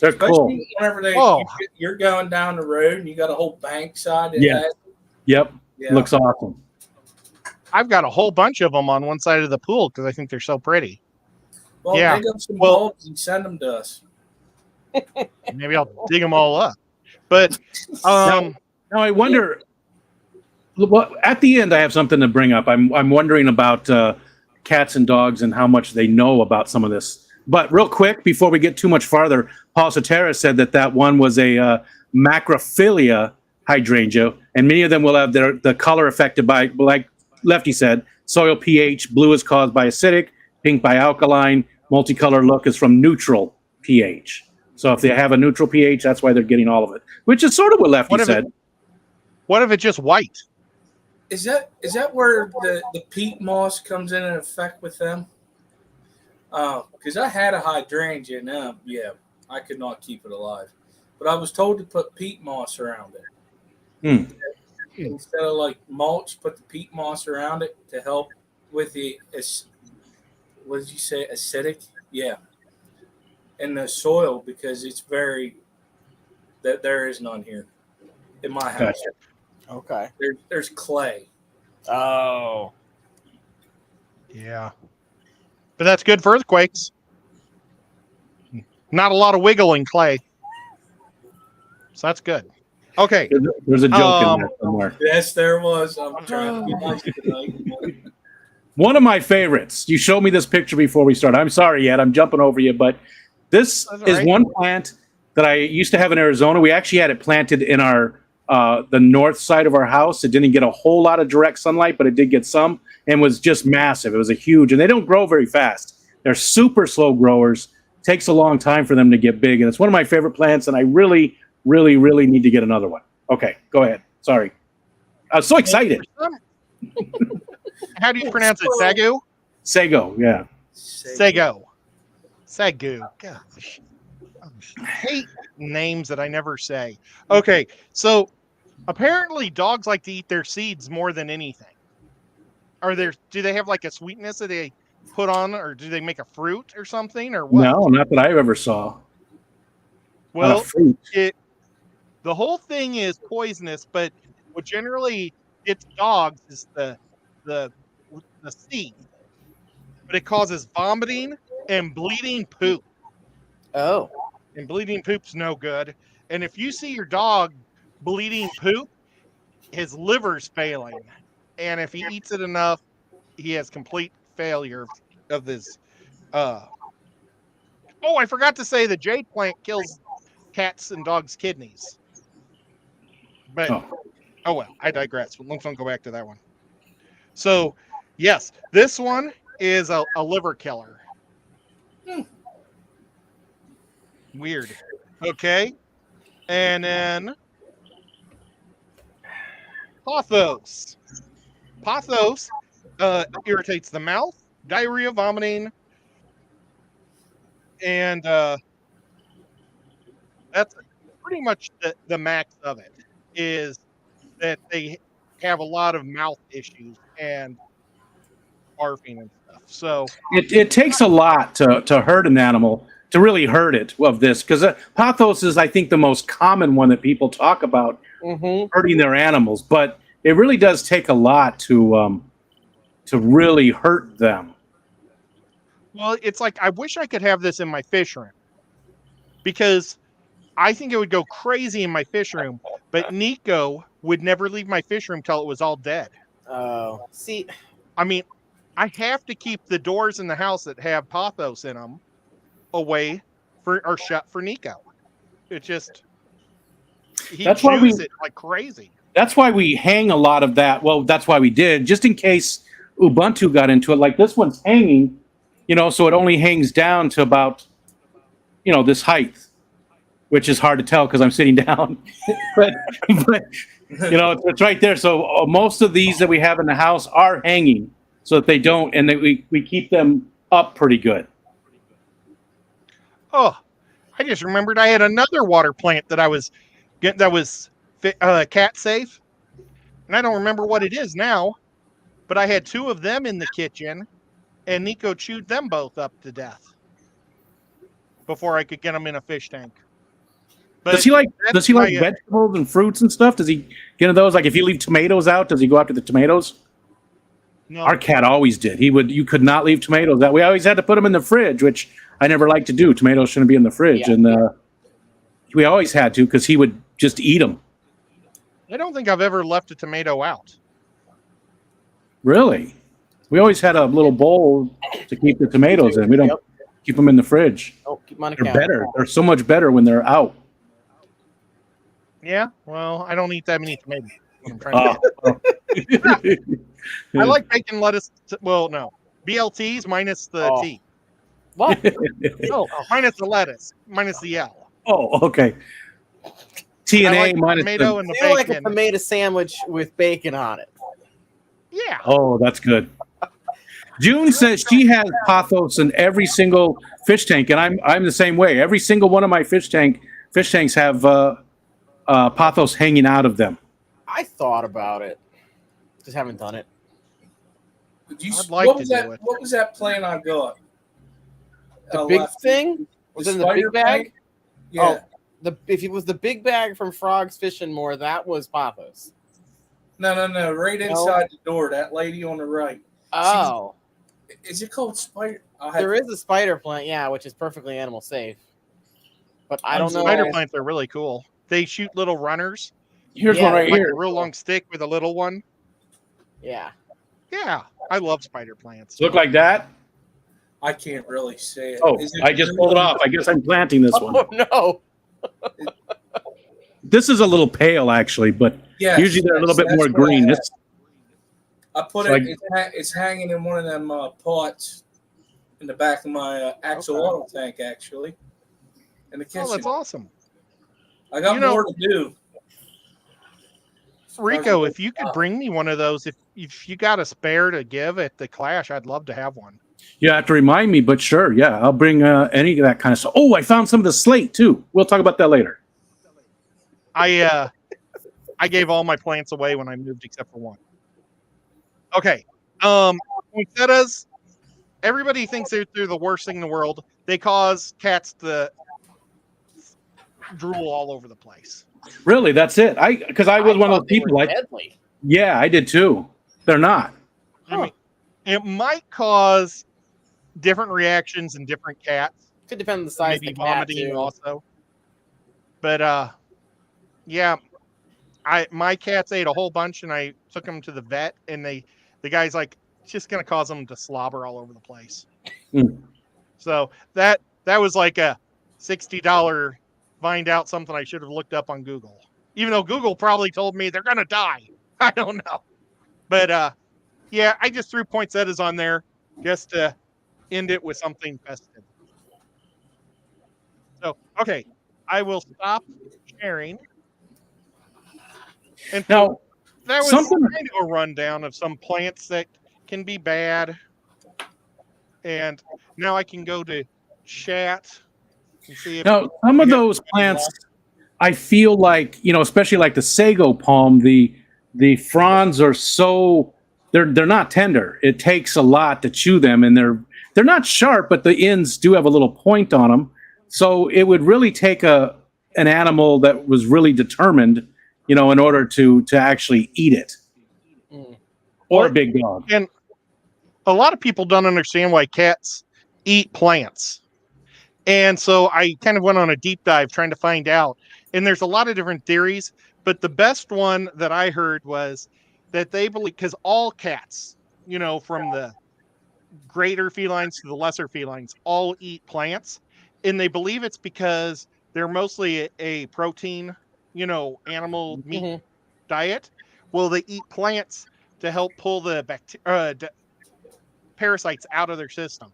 S1: They're
S4: Especially
S1: cool.
S4: whenever you're going down the road and you got a whole bank side of
S1: Yeah.
S4: that.
S1: Yep,
S4: Yeah.
S1: looks awesome.
S2: I've got a whole bunch of them on one side of the pool because I think they're so pretty.
S4: Well,
S2: Yeah.
S4: dig up some
S2: Well-
S4: bulbs and send them to us.
S2: Maybe I'll dig them all up. But
S1: Now I wonder. Well, at the end, I have something to bring up. I'm wondering about cats and dogs and how much they know about some of this. But real quick, before we get too much farther, Paul Sotera said that one was a macrophilia hydrangea, and many of them will have the color affected by, like Lefty said, soil pH. Blue is caused by acidic, pink by alkaline, multicolor look is from neutral pH. So if they have a neutral pH, that's why they're getting all of it, which is sort of what Lefty said.
S2: what if it's just white?
S4: Is that where the peat moss comes in effect with them? Because I had a hydrangea, and I could not keep it alive. But I was told to put peat moss around it. Instead of like mulch, put the peat moss around it to help with the what did you say, acidic? Yeah. In the soil, because it's there is none here in my house.
S1: Gotcha.
S3: Okay.
S4: There's clay.
S3: Oh.
S2: Yeah. But that's good for earthquakes. Not a lot of wiggle in clay. So that's good. Okay.
S1: There's a joke in there somewhere.
S4: Yes, there was. I'm trying to be nice tonight.
S1: One of my favorites. You showed me this picture before we started. I'm sorry, Ed. I'm jumping over you, but this
S2: That's all
S1: is
S2: right.
S1: one plant that I used to have in Arizona. We actually had it planted in our the north side of our house. It didn't get a whole lot of direct sunlight, but it did get some, and was just massive. It was a huge, and they don't grow very fast. They're super slow growers. Takes a long time for them to get big, and it's one of my favorite plants. And I really, really, really need to get another one. Okay, go ahead. Sorry, I was so excited.
S2: How do you pronounce it? Sagu?
S1: Sago, yeah.
S2: Sago. Sagu. Gosh. I hate names that I never say. Okay, so apparently dogs like to eat their seeds more than anything. Do they have like a sweetness that they put on, or do they make a fruit or something, or what?
S1: No, not that I ever saw.
S2: Well,
S1: fruit.
S2: the whole thing is poisonous, but what generally gets dogs is the seed. But it causes vomiting and bleeding poop.
S3: Oh.
S2: And bleeding poop's no good. And if you see your dog bleeding poop, his liver's failing, and if he eats it enough, he has complete failure of his. Oh, I forgot to say the jade plant kills cats and dogs' kidneys. But oh well, I digress. Let's not go back to that one. So, yes, this one is a liver killer. Weird. Okay. And then Pothos. Pothos irritates the mouth, diarrhea, vomiting, and that's pretty much the max of it, is that they have a lot of mouth issues and barfing and stuff. So
S1: It takes a lot to hurt an animal, to really hurt it of this, because pothos is, I think, the most common one that people talk about hurting their animals, but it really does take a lot to really hurt them.
S2: well, it's like I wish I could have this in my fish room, because I think it would go crazy in my fish room, but Nico would never leave my fish room till it was all dead.
S3: Oh, see,
S2: I mean, I have to keep the doors in the house that have pothos in them away or shut for Nico. It just he
S1: That's why
S2: chews it like crazy.
S1: That's why we hang a lot of that. Well, that's why we did, just in case Ubuntu got into it. Like this one's hanging, so it only hangs down to about, this height, which is hard to tell because I'm sitting down. but it's right there. So most of these that we have in the house are hanging, so that they don't, and we keep them up pretty good.
S2: Oh, I just remembered I had another water plant that I was getting that was cat safe, and I don't remember what it is now, but I had two of them in the kitchen, and Nico chewed them both up to death before I could get them in a fish tank. But
S1: Does he like
S2: my,
S1: vegetables and fruits and stuff? Does he get into those? Like if you leave tomatoes out, does he go after the tomatoes?
S2: No.
S1: Our cat always did. You could not leave tomatoes out. We always had to put them in the fridge, which I never liked to do. Tomatoes shouldn't be in the fridge, and we always had to because he would just eat them.
S2: I don't think I've ever left a tomato out.
S1: Really? We always had a little bowl to keep the tomatoes in. We don't keep them in the fridge.
S3: oh, keep 'em on
S1: They're
S3: account.
S1: better. They're so much better when they're out.
S2: Yeah, well, I don't eat that many tomatoes. What I'm trying to
S1: Oh.
S2: I like bacon, lettuce. Well, no, BLTs minus the
S3: Oh.
S2: T.
S3: What?
S2: No, minus the lettuce, minus the L.
S1: Oh, okay. T and
S2: I
S1: A
S2: like the
S1: minus
S2: tomato
S1: the,
S2: and the
S3: I feel like a
S2: bacon.
S3: tomato sandwich with bacon on it.
S2: Yeah.
S1: Oh, that's good. June says she has pothos in every single fish tank, and I'm the same way. Every single one of my fish tanks have pothos hanging out of them.
S3: I thought about it, just haven't done it.
S2: I'd like
S4: what
S2: to
S4: was
S2: do
S4: that?
S2: it.
S4: What was that plane I got?
S3: The big
S4: left.
S3: thing was in the
S4: spider
S3: big bag.
S4: plane? Yeah.
S3: If it was the big bag from Frogs Fishing More, that was Pothos.
S4: No. Right inside the door. That lady on the right.
S3: Oh,
S4: Is it called spider?
S3: there is a spider plant, yeah, which is perfectly animal safe. But I don't know.
S2: Spider plants are really cool. They shoot little runners.
S1: Here's
S3: Yeah,
S1: one right
S2: Like
S1: here.
S2: a real long stick with a little one.
S3: Yeah.
S2: Yeah, I love spider plants.
S1: Look like that.
S4: I can't really say it.
S1: Oh,
S4: Is it
S1: I just pulled it off. I guess I'm planting this one.
S3: Oh no.
S1: This is a little pale, actually, but
S4: Yes,
S1: usually they're a little bit
S4: that's
S1: more
S4: what I
S1: green.
S4: had.
S1: This,
S4: I put
S1: So
S4: it. It's hanging in one of them pots in the back of my Axel Auto tank, actually, in the kitchen.
S2: Oh, that's awesome.
S4: I got more to do.
S2: Rico, if you could bring me one of those, if you got a spare to give at the Clash, I'd love to have one.
S1: you have to remind me, but sure, yeah, I'll bring any of that kind of stuff. Oh, I found some of the slate too. We'll talk about that later.
S2: I gave all my plants away when I moved except for one. Okay. Poinsettias, everybody thinks they're the worst thing in the world. They cause cats to drool all over the place.
S1: Really, that's it. Because I was one of
S3: thought
S1: those
S3: they were
S1: people.
S3: deadly.
S1: Yeah, I did too. They're not.
S2: I mean, it might cause different reactions in different cats.
S3: Could depend on the size
S2: Maybe
S3: of the cat
S2: vomiting
S3: too.
S2: also. But yeah, my cats ate a whole bunch, and I took them to the vet, and the guy's like, it's just gonna cause them to slobber all over the place.
S1: Mm.
S2: So that was like a $60 find out something I should have looked up on Google, even though Google probably told me they're gonna die. I don't know, but yeah, I just threw poinsettias on there just to end it with something festive. So okay, I will stop sharing. And so
S1: Now,
S2: that was
S1: something-
S2: kind of a rundown of some plants that can be bad. And now I can go to chat and see if
S1: now some of those plants, I feel like, especially like the sago palm, the fronds are so they're not tender. It takes a lot to chew them, and they're not sharp, but the ends do have a little point on them. So it would really take an animal that was really determined, in order to actually eat it, or a big dog.
S2: And a lot of people don't understand why cats eat plants. And so I kind of went on a deep dive trying to find out. And there's a lot of different theories, but the best one that I heard was that they believe, because all cats, from the greater felines to the lesser felines, all eat plants. And they believe it's because they're mostly a protein, animal meat diet. Well, they eat plants to help pull the parasites out of their system.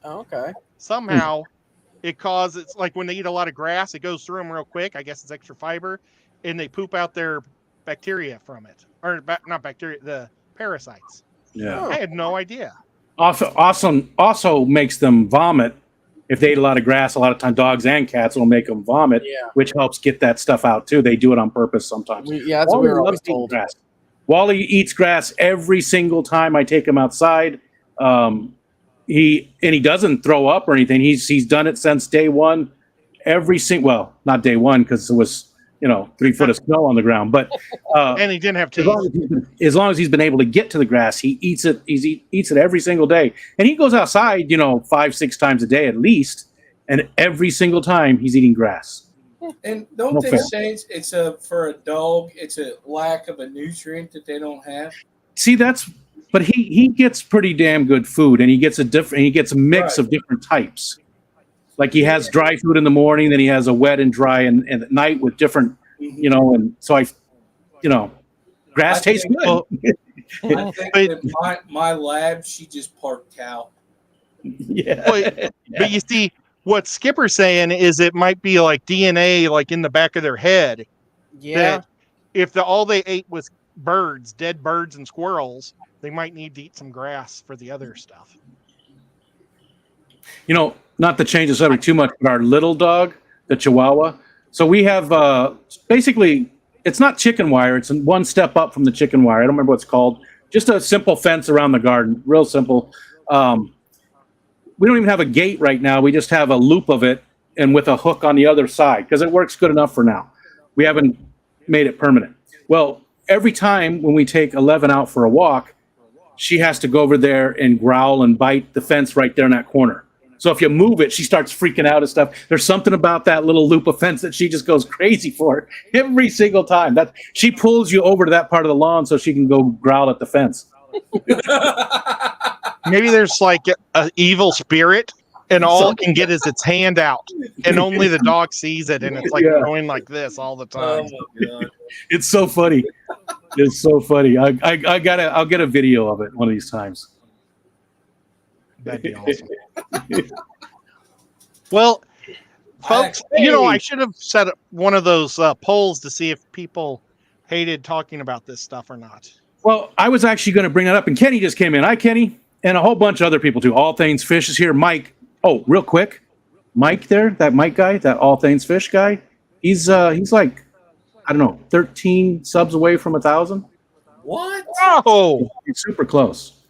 S3: Oh, okay.
S2: Somehow it causes, like when they eat a lot of grass, it goes through them real quick. I guess it's extra fiber, and they poop out their bacteria from it, or not bacteria, the parasites.
S1: Yeah.
S2: I had no idea.
S1: Also makes them vomit. If they eat a lot of grass, a lot of time dogs and cats will make them vomit,
S3: Yeah.
S1: which helps get that stuff out too. They do it on purpose sometimes.
S3: That's what we were always
S1: loves eating
S3: told.
S1: grass. Wally eats grass every single time I take him outside. He doesn't throw up or anything. He's done it since day one. Not day one because it was 3 foot of snow on the ground, but
S2: And he didn't have teeth.
S1: as long as he's been able to get to the grass, he eats it. He eats it every single day, and he goes outside 5-6 times a day at least, and every single time he's eating grass.
S4: And don't
S1: No
S4: they
S1: fair.
S4: say it's for a dog, it's a lack of a nutrient that they don't have?
S1: See, but he gets pretty damn good food, and he gets a mix
S4: Right.
S1: of different types. Like he has dry food in the morning, then he has a wet and dry, and at night with different, and so grass
S4: I
S1: tastes
S4: think-
S1: good.
S2: Well,
S4: I think that my lab, she just parked cow.
S1: Yeah.
S2: Well, but you see, what Skipper's saying is it might be like DNA, like in the back of their head.
S3: Yeah.
S2: That if all they ate was birds, dead birds and squirrels, they might need to eat some grass for the other stuff.
S1: Not to change the subject too much, but our little dog, the Chihuahua. So we have basically, it's not chicken wire. It's one step up from the chicken wire. I don't remember what it's called. Just a simple fence around the garden, real simple. We don't even have a gate right now. We just have a loop of it and with a hook on the other side because it works good enough for now. We haven't made it permanent. Well, every time when we take 11 out for a walk, she has to go over there and growl and bite the fence right there in that corner. So if you move it, she starts freaking out and stuff. There's something about that little loop of fence that she just goes crazy for every single time. That she pulls you over to that part of the lawn so she can go growl at the fence.
S2: Maybe there's like an evil spirit, and all it can get is its hand out, and only the dog sees it, and it's like
S1: Yeah.
S2: going like this all the
S4: Oh
S2: time.
S4: my god!
S1: It's so funny. It's so funny. I'll get a video of it one of these times.
S2: That'd be awesome. Well, folks,
S1: Hey.
S2: I should have set up one of those polls to see if people hated talking about this stuff or not.
S1: Well, I was actually going to bring that up, and Kenny just came in. Hi, Kenny, and a whole bunch of other people too. All Things Fish is here. Mike. Oh, real quick, Mike there, that Mike guy, that All Things Fish guy. He's like, I don't know, 13 subs away from 1,000.
S4: What?
S2: Oh,
S1: He's super close.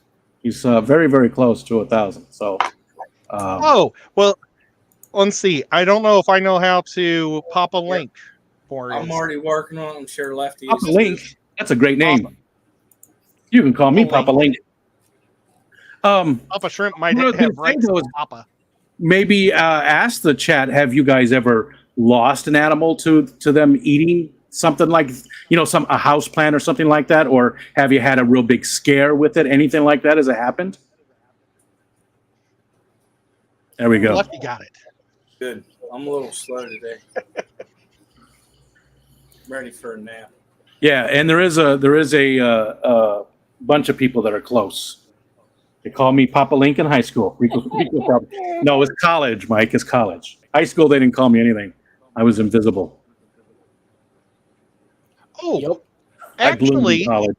S1: He's very, very close to 1,000. So,
S2: well, let's see. I don't know if I know how to pop a link for it.
S4: I'm already working on it. I'm sure Lefty
S1: Papa
S4: is.
S1: Link. That's a great name. You can call me Papa Link.
S2: Papa Shrimp might
S1: What I was
S2: have
S1: gonna say,
S2: rights
S1: though,
S2: to
S1: is-
S2: Papa.
S1: Maybe ask the chat. Have you guys ever lost an animal to them eating Something like, a house plant or something like that? Or have you had a real big scare with it? Anything like that? Has it happened? There we go.
S2: Lefty got it.
S4: Good. I'm a little slow today. Ready for a nap.
S1: Yeah, and there is a bunch of people that are close. They call me Papa Lincoln High School. No, it's college, Mike. It's college. High school, they didn't call me anything. I was invisible.
S2: Oh,
S3: Yep.
S1: I bloomed in
S2: actually,
S1: college.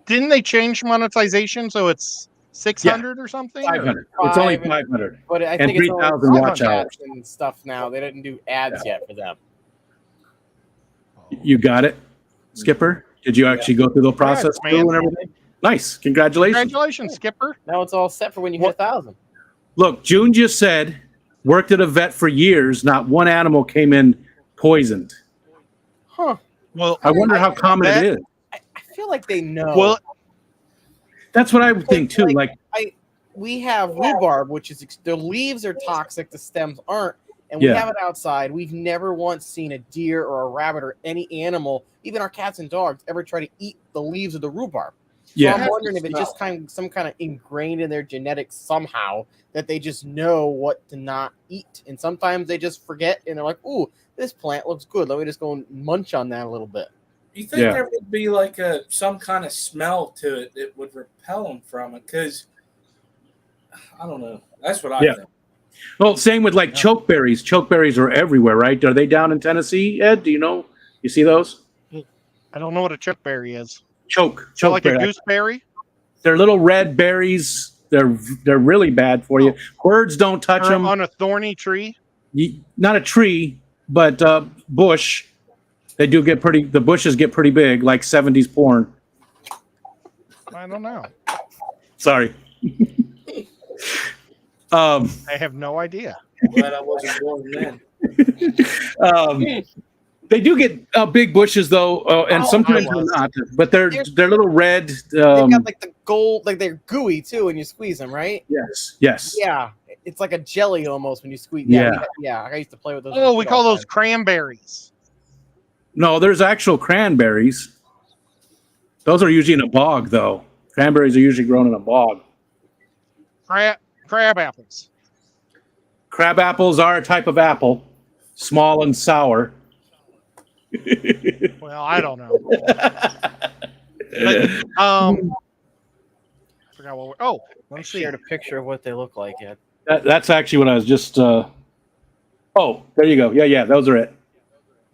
S2: didn't they change monetization so it's 600 or something?
S1: 500. It's only 500.
S3: But I
S1: And
S3: think it's only
S1: 3,000 watch
S3: chats
S1: hours.
S3: and stuff now. They didn't do ads yet for them.
S1: You got it, Skipper? Did you actually go through the process
S2: man.
S1: too and everything? Nice. Congratulations.
S2: Congratulations, Skipper.
S3: Now it's all set for when you hit 1,000.
S1: Look, June just said, worked at a vet for years. Not one animal came in poisoned.
S3: Huh.
S2: Well,
S1: I wonder how common it is.
S3: I feel like they know.
S2: well,
S1: That's what I would think too. Like,
S3: we have rhubarb, which is the leaves are toxic, the stems aren't, and we
S1: Yeah.
S3: have it outside. We've never once seen a deer or a rabbit or any animal, even our cats and dogs, ever try to eat the leaves of the rhubarb. So
S1: yeah,
S3: I'm wondering if it's just some kind of ingrained in their genetics somehow that they just know what to not eat, and sometimes they just forget and they're like, "Ooh, this plant looks good. Let me just go and munch on that a little bit."
S4: You think
S1: Yeah.
S4: there would be like some kind of smell to it that would repel them from it? Because I don't know. That's what I
S1: Yeah.
S4: think.
S1: Well, same with like chokeberries. Chokeberries are everywhere, right? Are they down in Tennessee, Ed? Do you know? You see those?
S2: I don't know what a chokeberry is. So like a
S1: Chokeberry.
S2: gooseberry?
S1: They're little red berries. They're really bad for you. Birds don't touch
S2: Or
S1: them.
S2: on a thorny tree?
S1: Not a tree, but bush. They do get pretty. The bushes get pretty big, like 70s porn.
S2: I don't know.
S1: Sorry.
S2: I have no idea.
S4: Glad I wasn't born then.
S1: They do get big bushes though, and
S3: Oh,
S1: sometimes
S2: I
S1: they're
S2: was.
S1: not. But they're little red.
S3: They've got like the gold, like they're gooey too when you squeeze them, right?
S1: Yes.
S3: Yeah, it's like a jelly almost when you squeeze.
S1: Yeah.
S3: Yeah. I used to play with those.
S2: Oh, we call those cranberries.
S1: No, there's actual cranberries. Those are usually in a bog, though. Cranberries are usually grown in a bog.
S2: Crab apples.
S1: Crab apples are a type of apple, small and sour.
S2: Well, I don't know. But, I forgot what.
S3: I
S2: Let's see.
S3: shared a picture of what they look like. Ed.
S1: That's actually what I was just. Oh, there you go. Yeah, those are it.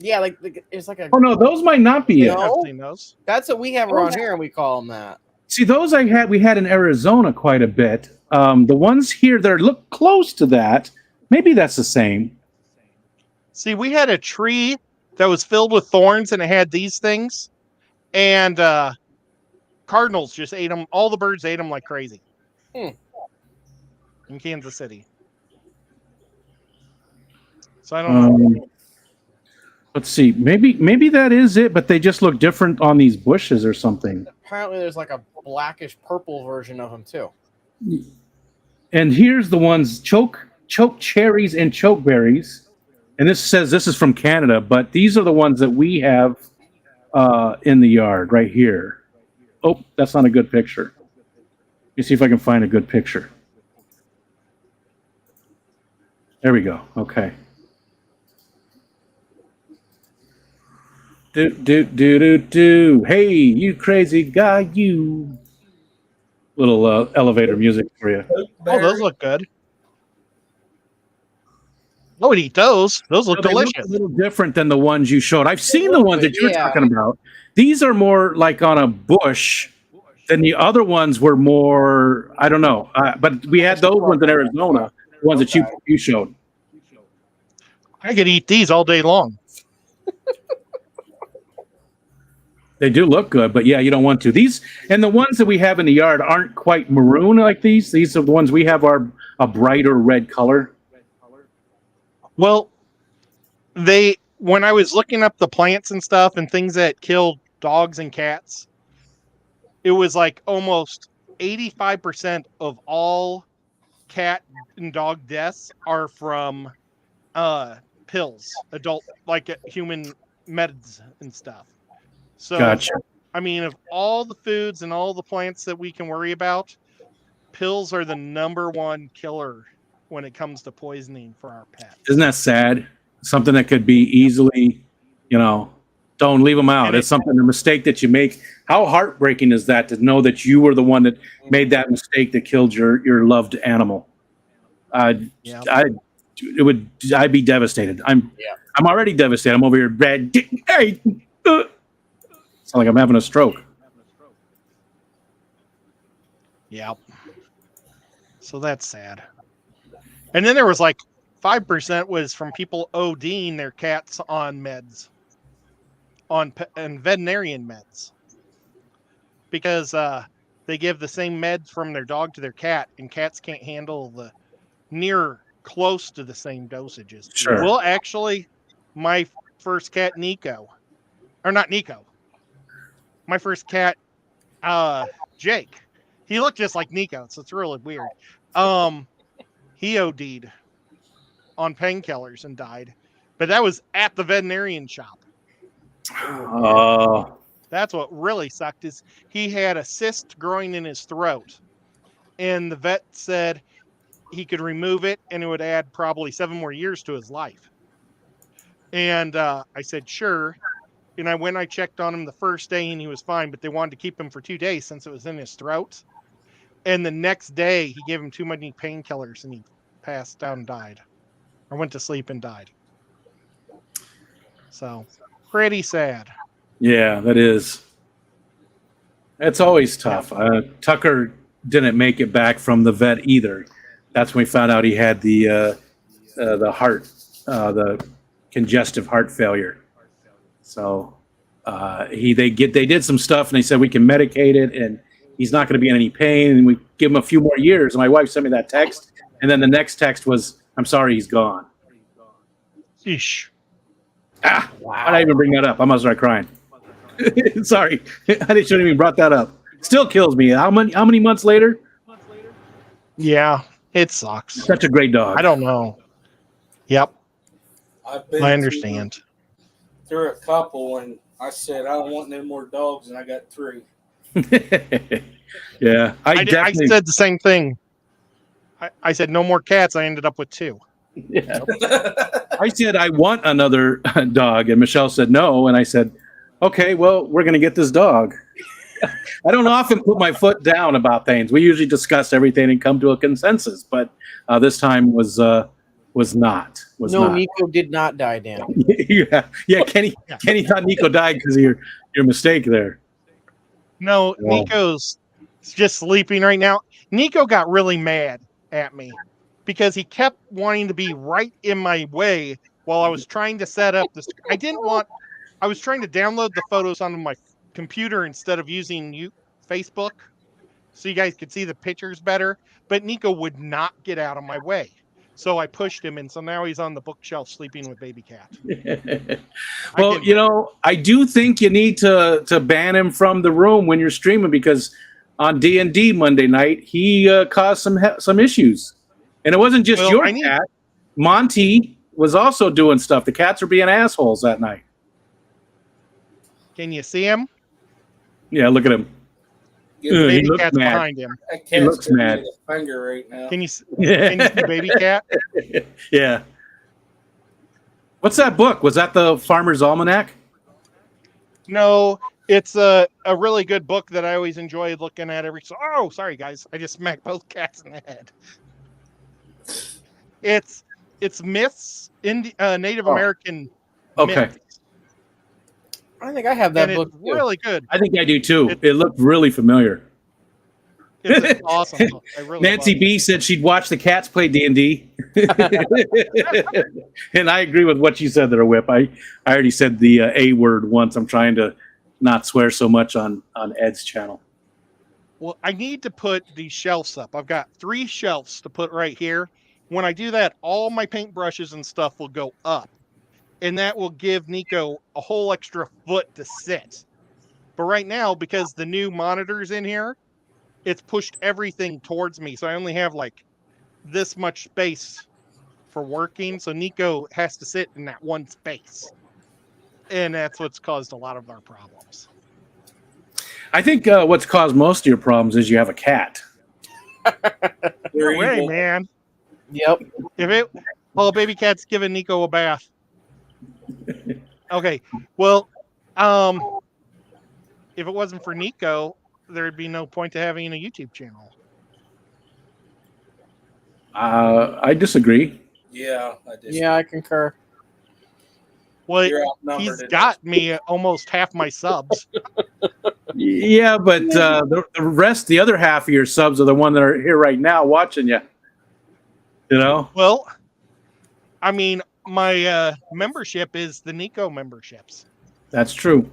S3: Yeah, like it's like a.
S1: Oh no, those might not be it.
S2: I've seen those.
S3: That's what we have around here, and we call them that.
S1: See, those we had in Arizona quite a bit. The ones here that look close to that, maybe that's the same.
S2: See, we had a tree that was filled with thorns, and it had these things, and cardinals just ate them. All the birds ate them like crazy. In Kansas City. So I don't know.
S1: Let's see. Maybe that is it, but they just look different on these bushes or something.
S3: Apparently, there's like a blackish purple version of them too.
S1: And here's the ones: choke cherries and chokeberries. And this says this is from Canada, but these are the ones that we have in the yard right here. Oh, that's not a good picture. Let me see if I can find a good picture. There we go. Okay. Do. Hey, you crazy guy, you. Little elevator music for you.
S2: Oh, those look good. I would eat those. Those look
S1: They look
S2: delicious.
S1: a little different than the ones you showed. I've seen the ones that you're
S3: Yeah.
S1: talking about. These are more like on a bush than the other ones were more, I don't know. But we had those ones in Arizona, the ones that you showed.
S2: I could eat these all day long.
S1: They do look good, but yeah, you don't want to. These and the ones that we have in the yard aren't quite maroon like these. These are the ones we have are a brighter red color.
S2: Well, when I was looking up the plants and stuff and things that kill dogs and cats, it was like almost 85% of all cat and dog deaths are from pills, adult, like human meds and stuff. So,
S1: Gotcha.
S2: I mean, of all the foods and all the plants that we can worry about, pills are the number one killer when it comes to poisoning for our pets.
S1: Isn't that sad? Something that could be easily, don't leave them out.
S2: And
S1: It's something, a mistake that you make. How heartbreaking is that to know that you were the one that made that mistake that killed your loved animal? I'd be devastated. I'm already devastated. I'm over here, Brad. Hey, sound like I'm having a stroke.
S2: Yeah. So that's sad. And then there was like 5% was from people ODing their cats on meds, and veterinarian meds, because they give the same meds from their dog to their cat, and cats can't handle the near close to the same dosages.
S1: Sure.
S2: Well, actually, my first cat, Nico, or not Nico, my first cat, Jake, he looked just like Nico, so it's really weird. He OD'd on painkillers and died, but that was at the veterinarian shop.
S1: Oh,
S2: That's what really sucked, is he had a cyst growing in his throat, and the vet said he could remove it and it would add probably 7 more years to his life. And I said, sure. And I checked on him the first day and he was fine, but they wanted to keep him for 2 days since it was in his throat. And the next day he gave him too many painkillers and he passed out and died, or went to sleep and died. So pretty sad.
S1: yeah, that is. It's always tough. Tucker didn't make it back from the vet either. That's when we found out he had the congestive heart failure. So they did some stuff and they said we can medicate it and he's not going to be in any pain, and we give him a few more years. And my wife sent me that text, and then the next text was, "I'm sorry, he's gone."
S2: Eesh.
S1: Why did I even bring that up? I must start crying. Sorry, I shouldn't even brought that up. Still kills me. How many months later?
S2: Yeah, it sucks.
S1: Such a great dog.
S2: I don't know. Yep,
S4: I've been
S2: I understand.
S4: through a couple, and I said I don't want no more dogs, and I got 3.
S1: Yeah, I
S2: I said the same thing. I said no more cats. I ended up with 2.
S1: Yeah. I said I want another dog, and Michelle said no, and I said, okay, well, we're going to get this dog. I don't often put my foot down about things. We usually discuss everything and come to a consensus, but this time was not.
S3: Nico did not die, Dan.
S1: yeah. Kenny thought Nico died because of your mistake there.
S2: No,
S1: Yeah.
S2: Nico's just sleeping right now. Nico got really mad at me because he kept wanting to be right in my way while I was trying to set up this. I was trying to download the photos onto my computer instead of using Facebook so you guys could see the pictures better. But Nico would not get out of my way. So I pushed him, and so now he's on the bookshelf sleeping with baby cat.
S1: Well, I do think you need to ban him from the room when you're streaming, because on D&D Monday night he caused some issues, and it wasn't just your cat. Monty was also doing stuff. The cats were being assholes that night.
S2: Can you see him?
S1: Yeah, look at him.
S2: Baby
S1: he looks
S2: cat's
S1: mad.
S2: behind him.
S4: That
S1: He
S4: cat's
S1: looks
S4: giving me
S1: mad.
S4: the finger right now.
S2: Can you see baby cat?
S1: Yeah. What's that book? Was that the Farmer's Almanac?
S2: No, it's a really good book that I always enjoy looking at Oh, sorry guys, I just smacked both cats in the head. It's myths, Native American
S1: Okay.
S2: myths,
S3: I think I have that
S2: and
S3: book.
S2: it's really good.
S1: I think I do too. It looked really familiar.
S2: It's an awesome book. I really
S1: Nancy
S2: love it.
S1: B said she'd watch the cats play D&D. And I agree with what you said there, Whip. I already said the A word once. I'm trying to not swear so much on Ed's channel.
S2: Well, I need to put these shelves up. I've got 3 shelves to put right here. When I do that, all my paintbrushes and stuff will go up. And that will give Nico a whole extra foot to sit. But right now, because the new monitor's in here, it's pushed everything towards me. So I only have like this much space for working. So Nico has to sit in that one space. And that's what's caused a lot of our problems.
S1: I think what's caused most of your problems is you have a cat.
S4: They're
S2: No way,
S4: evil.
S2: man.
S3: Yep.
S2: Baby cat's giving Nico a bath. Okay. Well, if it wasn't for Nico, there'd be no point to having a YouTube channel.
S1: I disagree.
S4: Yeah, I just.
S3: Yeah, I concur.
S2: Well,
S4: You're outnumbered.
S2: he's
S4: in
S2: got me almost half my subs.
S1: Yeah, but the other half of your subs are the one that are here right now watching you. You know?
S2: Well, I mean, my membership is the Nico memberships.
S1: That's true.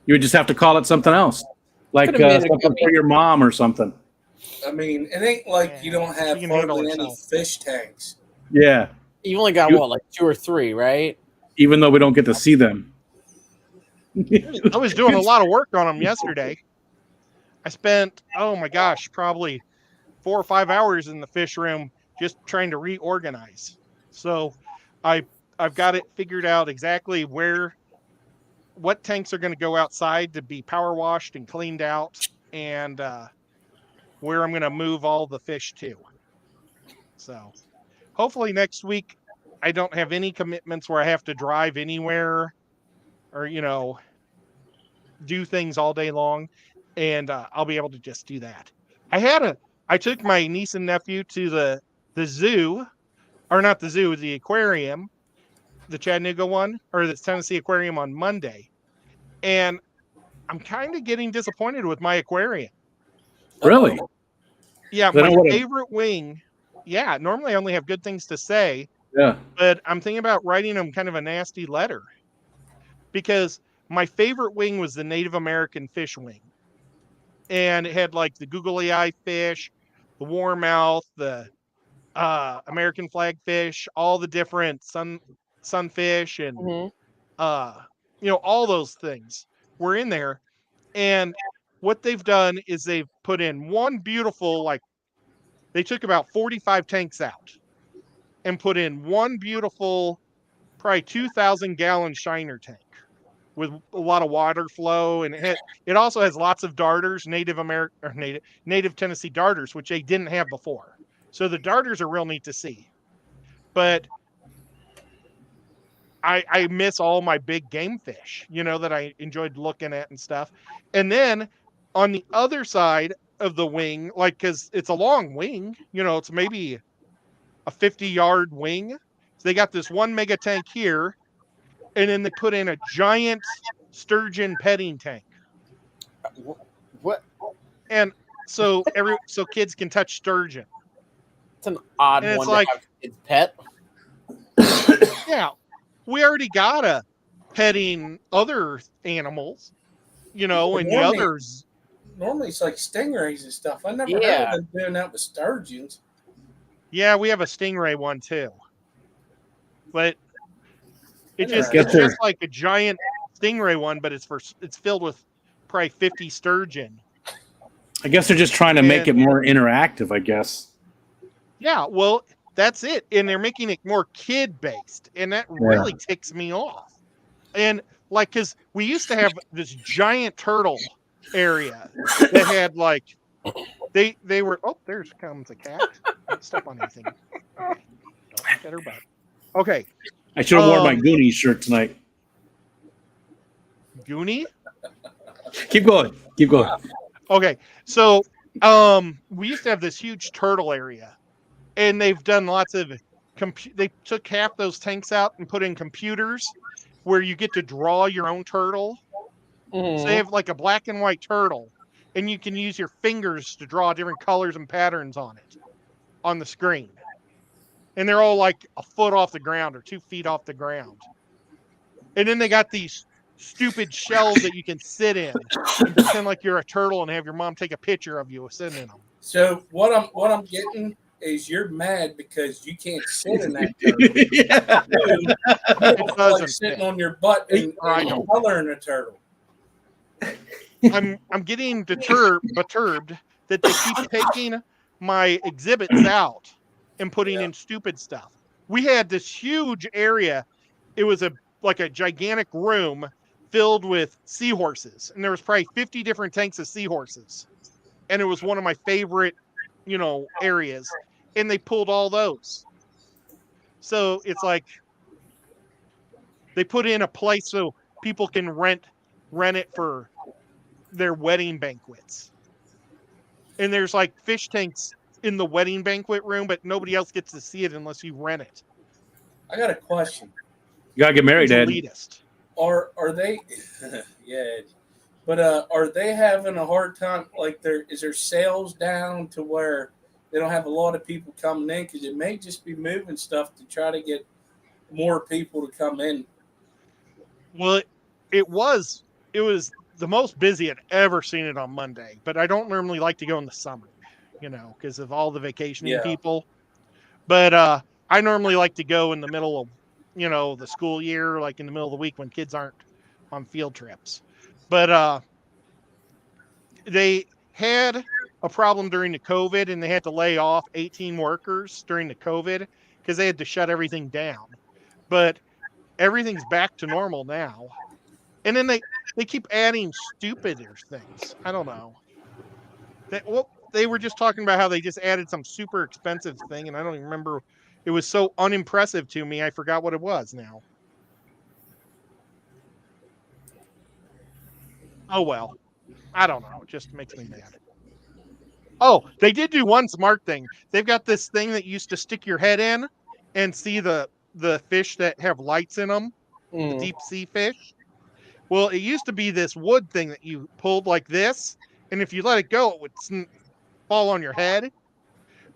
S1: You would just have to call it something else, like
S3: Could've made it
S1: something
S3: gummy.
S1: for your mom or something.
S4: I mean, it ain't like you don't have
S2: She can handle
S4: hardly any
S2: herself.
S4: fish tanks.
S1: Yeah,
S3: You only got
S1: You-
S3: what, like 2 or 3, right?
S1: even though we don't get to see them.
S2: I was doing a lot of work on them yesterday. I spent, oh my gosh, probably 4 or 5 hours in the fish room just trying to reorganize. So I've got it figured out exactly what tanks are going to go outside to be power washed and cleaned out, and where I'm going to move all the fish to. So hopefully next week I don't have any commitments where I have to drive anywhere or, do things all day long, and I'll be able to just do that. I took my niece and nephew to the zoo, or not the zoo, the aquarium, the Chattanooga one, or the Tennessee aquarium on Monday. And I'm kind of getting disappointed with my aquarium.
S1: Really?
S2: Yeah,
S1: Then
S2: my
S1: I would've-
S2: favorite wing. Yeah, normally I only have good things to say,
S1: Yeah.
S2: but I'm thinking about writing them kind of a nasty letter, because my favorite wing was the Native American fish wing. And it had like the googly eye fish, the warmouth, the American flagfish, all the different sunfish, and
S3: Mm-hmm.
S2: all those things were in there. And what they've done is they've put in one beautiful, they took about 45 tanks out and put in one beautiful, probably 2,000 gallon shiner tank with a lot of water flow, and it also has lots of darters, native Tennessee darters, which they didn't have before. So the darters are real neat to see. But I miss all my big game fish, that I enjoyed looking at and stuff. And then on the other side of the wing, because it's a long wing, it's maybe a 50-yard wing. So they got this one mega tank here, and then they put in a giant sturgeon petting tank.
S3: What?
S2: And so kids can touch sturgeon.
S3: It's an odd
S2: And it's
S3: one
S2: like-
S3: to have kids pet.
S2: Yeah, we already got a petting other animals, and the
S4: Normally-
S2: others.
S4: Normally it's like stingrays and stuff. I never heard
S3: Yeah.
S4: of them doing that with sturgeons.
S2: Yeah, we have a stingray one too. But it's
S1: Interesting.
S2: just like a giant stingray one, but it's filled with probably 50 sturgeon.
S1: I guess they're just trying to make it more interactive, I guess.
S2: Yeah, well, that's it. And they're making it more kid-based, and that really ticks me off. And because we used to have this giant turtle area that had they were. Oh, there's comes a cat. Don't step on anything. Okay. Don't look at her butt. Okay,
S1: I should have worn my Goonies shirt tonight.
S2: Goonie.
S1: Keep going. Keep going.
S2: Okay, so we used to have this huge turtle area, and they've done lots of they took half those tanks out and put in computers where you get to draw your own turtle. So they have like a black and white turtle, and you can use your fingers to draw different colors and patterns on it on the screen. And they're all like a foot off the ground or 2 feet off the ground. And then they got these stupid shells that you can sit in and pretend like you're a turtle and have your mom take a picture of you sitting in them.
S4: So what I'm getting is you're mad because you can't sit in that turtle.
S1: Yeah.
S4: You look
S2: doesn't
S4: like sitting
S2: fit.
S4: on your butt and
S2: I know.
S4: coloring a turtle.
S2: I'm getting perturbed that they keep taking my exhibits out and putting in stupid stuff. We had this huge area. It was a like a gigantic room filled with seahorses, and there was probably 50 different tanks of seahorses, and it was one of my favorite, areas, and they pulled all those. So it's like they put in a place so people can rent it for their wedding banquets. And there's like fish tanks in the wedding banquet room, but nobody else gets to see it unless you rent it.
S4: I got a question.
S1: You gotta get married, Ed.
S2: Elitist.
S4: Are they? Yeah, but are they having a hard time? Like, is their sales down to where they don't have a lot of people coming in? Because it may just be moving stuff to try to get more people to come in.
S2: Well, it was the most busy I'd ever seen it on Monday, but I don't normally like to go in the summer, because of all the vacationing people. But I normally like to go in the middle of, the school year, like in the middle of the week when kids aren't on field trips. But they had a problem during the COVID, and they had to lay off 18 workers during the COVID because they had to shut everything down. But everything's back to normal now. And then they keep adding stupider things. I don't know. They were just talking about how they just added some super expensive thing, and I don't even remember. It was so unimpressive to me, I forgot what it was now. Oh, well. I don't know. It just makes me mad. Oh, they did do one smart thing. They've got this thing that used to stick your head in and see the fish that have lights in them, the deep sea fish. Well, it used to be this wood thing that you pulled like this, and if you let it go, it would fall on your head.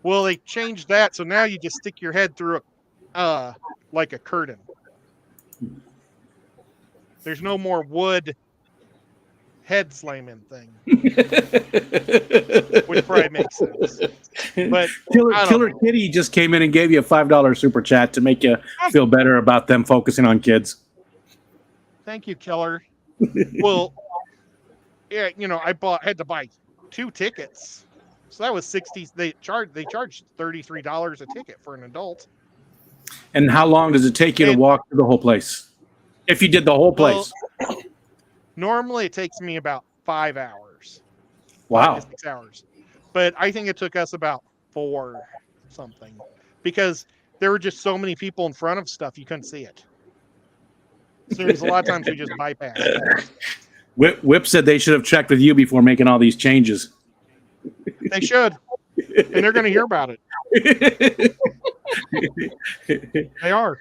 S2: Well, they changed that, so now you just stick your head through like a curtain. There's no more wood head slamming thing, which probably makes sense. But
S1: Killer Kitty just came in and gave you a $5 super chat to make you feel better about them focusing on kids.
S2: Thank you, Killer. Well, yeah, I had to buy 2 tickets, so that was $60. They charged $33 a ticket for an adult.
S1: And how long does it take you to walk through the whole place? If you did the whole place.
S2: Well, normally it takes me about 5 hours.
S1: Wow.
S2: 5 to 6 hours. But I think it took us about 4 something because there were just so many people in front of stuff you couldn't see it. So there's a lot of times we just bypass it.
S1: Whip said they should have checked with you before making all these changes.
S2: They should. And they're going to hear about it. They are.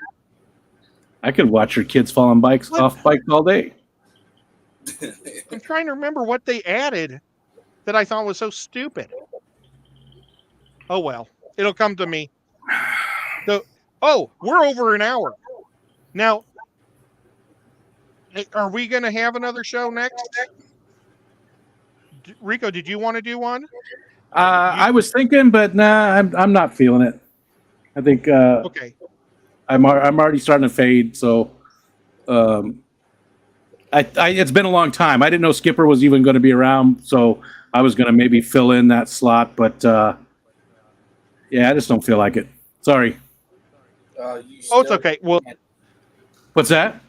S1: I could watch your kids fall on off bikes all day.
S2: I'm trying to remember what they added that I thought was so stupid. Oh, well. It'll come to me. So, we're over an hour. Now, are we going to have another show next? Rico, did you want to do one?
S1: I was thinking, but nah, I'm not feeling it. I think
S2: Okay.
S1: I'm already starting to fade. So, it's been a long time. I didn't know Skipper was even going to be around, so I was going to maybe fill in that slot. But yeah, I just don't feel like it. Sorry.
S2: It's okay. Well,
S1: what's that?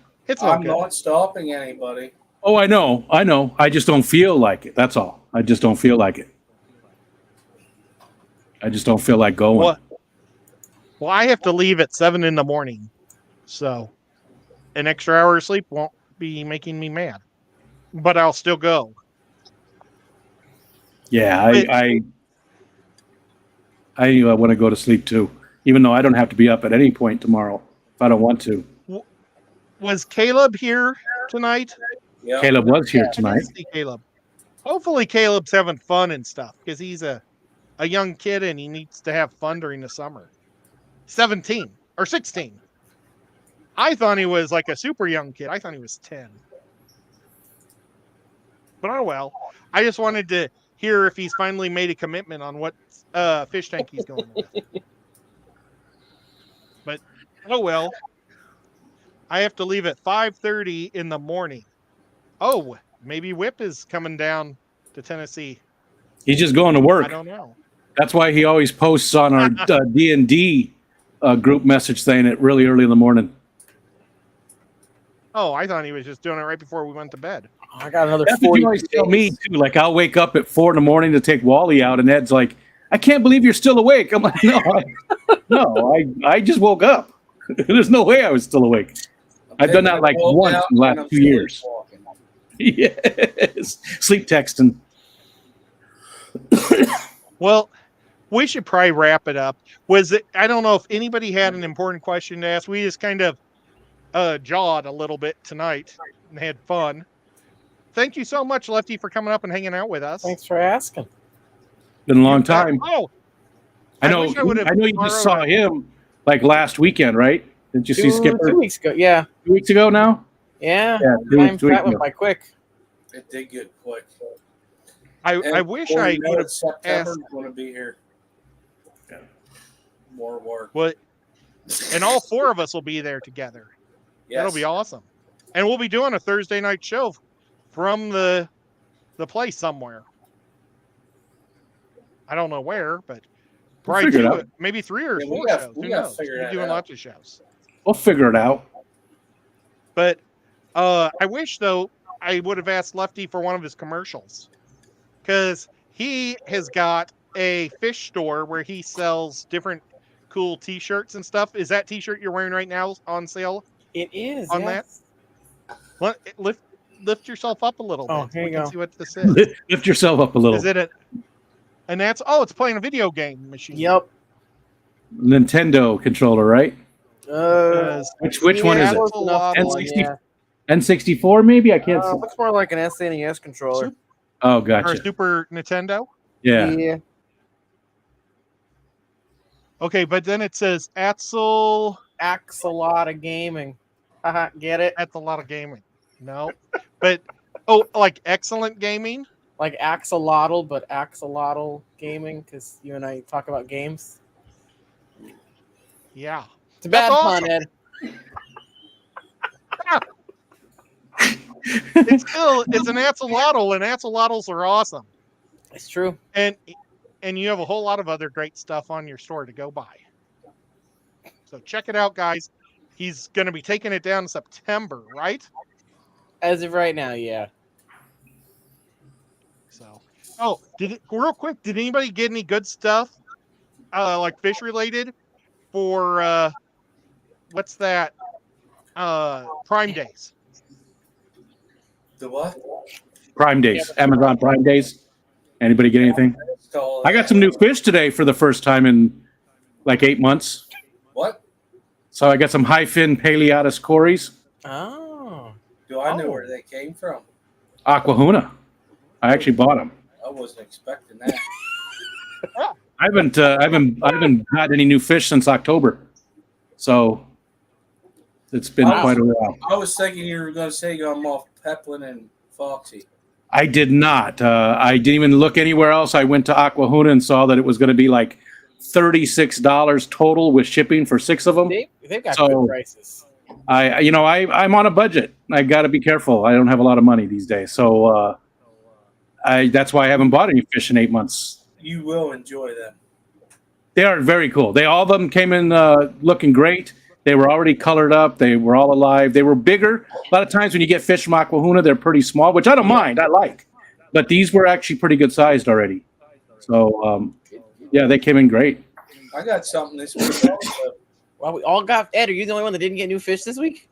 S4: I'm not stopping anybody.
S1: Oh, I know. I just don't feel like it. That's all. I just don't feel like it. I just don't feel like going.
S2: Well, I have to leave at 7 a.m, so an extra hour of sleep won't be making me mad, but I'll still go.
S1: Yeah, I want to go to sleep too, even though I don't have to be up at any point tomorrow if I don't want to.
S2: Was Caleb here tonight?
S4: Yeah.
S1: Caleb was here
S2: I
S1: tonight.
S2: didn't see Caleb. Hopefully Caleb's having fun and stuff because he's a young kid and he needs to have fun during the summer. 17 or 16. I thought he was like a super young kid. I thought he was 10. But oh well. I just wanted to hear if he's finally made a commitment on what fish tank he's going with. But oh well. I have to leave at 5:30 in the morning. Oh, maybe Whip is coming down to Tennessee.
S1: He's just going to work.
S2: I don't know.
S1: That's why he always posts on our D&D group message saying it really early in the morning.
S2: Oh, I thought he was just doing it right before we went to bed.
S3: I got another
S1: That's what
S3: 40
S1: you always tell me too. Like I'll wake up at 4 a.m. to take Wally out, and Ed's like, "I can't believe you're still awake." I'm like, "No, I just woke up. There's no way I was still awake." I've done that like once in the last 2 years. Yes, sleep texting.
S2: Well, we should probably wrap it up. I don't know if anybody had an important question to ask. We just kind of jawed a little bit tonight and had fun. Thank you so much, Lefty, for coming up and hanging out with us.
S3: Thanks for asking.
S1: Been a long time.
S2: Oh,
S1: I know.
S2: wish I would've
S1: I know you just saw
S2: borrowed
S1: him like last weekend, right? Did you see Skipper
S3: 2 weeks ago. Yeah.
S1: 2 weeks ago now?
S3: Yeah.
S1: Yeah,
S3: That
S1: 2 weeks
S3: went
S1: ago.
S3: by quick.
S4: It did get quick.
S2: I wish I would have
S4: September
S2: asked.
S4: going to be here. More work.
S2: What? And all four of us will be there together.
S4: Yes.
S2: That'll be awesome. And we'll be doing a Thursday night show from the place somewhere. I don't know where, but probably
S1: figure it out.
S2: maybe 3 or
S4: Yeah, we
S2: 4
S4: gotta-
S2: shows.
S4: we
S2: Who
S4: gotta
S2: knows?
S4: figure
S2: We're
S4: that
S2: doing
S4: out.
S2: lots of shows.
S1: We'll figure it out.
S2: But I wish, though, I would have asked Lefty for one of his commercials, because he has got a fish store where he sells different cool T-shirts and stuff. Is that T-shirt you're wearing right now on sale?
S3: It is.
S2: On
S3: yes.
S2: Lift yourself up a little bit.
S3: Oh, here
S2: We
S3: you
S2: can
S3: go.
S2: see what this is.
S1: Lift yourself up a little.
S2: Is it and that's it's playing a video game machine.
S3: Yep.
S1: Nintendo controller, right? Which one is it?
S3: close enough.
S2: N60?
S3: Yeah.
S1: N64, maybe? I can't see.
S3: Looks more like an SNES controller.
S1: Oh,
S2: Or
S1: gotcha.
S2: Super Nintendo.
S1: Yeah.
S2: Okay, but then it says Axel
S3: Axolotl Gaming. Haha, get it?
S2: at a lot of gaming. No, but like excellent gaming.
S3: Like Axolotl, but Axolotl Gaming, because you and I talk about games.
S2: Yeah,
S3: It's a bad
S2: That's
S3: pun,
S2: awesome.
S3: Ed.
S2: it's an axolotl, and axolotls are awesome.
S3: It's true.
S2: And you have a whole lot of other great stuff on your store to go buy. So check it out, guys. He's going to be taking it down in September, right?
S3: As of right now, yeah.
S2: So, real quick, did anybody get any good stuff, like fish related, for what's that? Prime Days.
S4: The what?
S1: Prime Days. Amazon Prime Days. Anybody get anything? I got some new fish today for the first time in like 8 months.
S4: What?
S1: So I got some high fin Paleatus cories,
S3: Oh.
S4: Do I know
S2: Oh.
S4: where they came from?
S1: Aquahuna. I actually bought them.
S4: I wasn't expecting that.
S1: I haven't got any new fish since October, so it's been
S4: Wow.
S1: quite a while.
S4: I was thinking you were going to say I'm off Peplin and Foxy.
S1: I did not. I didn't even look anywhere else. I went to Aquahuna and saw that it was going to be like $36 total with shipping for 6 of them.
S3: They've got
S1: So-
S3: good prices.
S1: I'm on a budget. I got to be careful. I don't have a lot of money these days, so that's why I haven't bought any fish in 8 months.
S4: You will enjoy them.
S1: They are very cool. All of them came in looking great. They were already colored up. They were all alive. They were bigger. A lot of times when you get fish from Aquahuna, they're pretty small, which I don't mind. I like. But these were actually pretty good sized already. So, yeah, they came in great.
S4: I got something this week also.
S3: Well, we all got Ed. Are you the only one that didn't get new fish this week?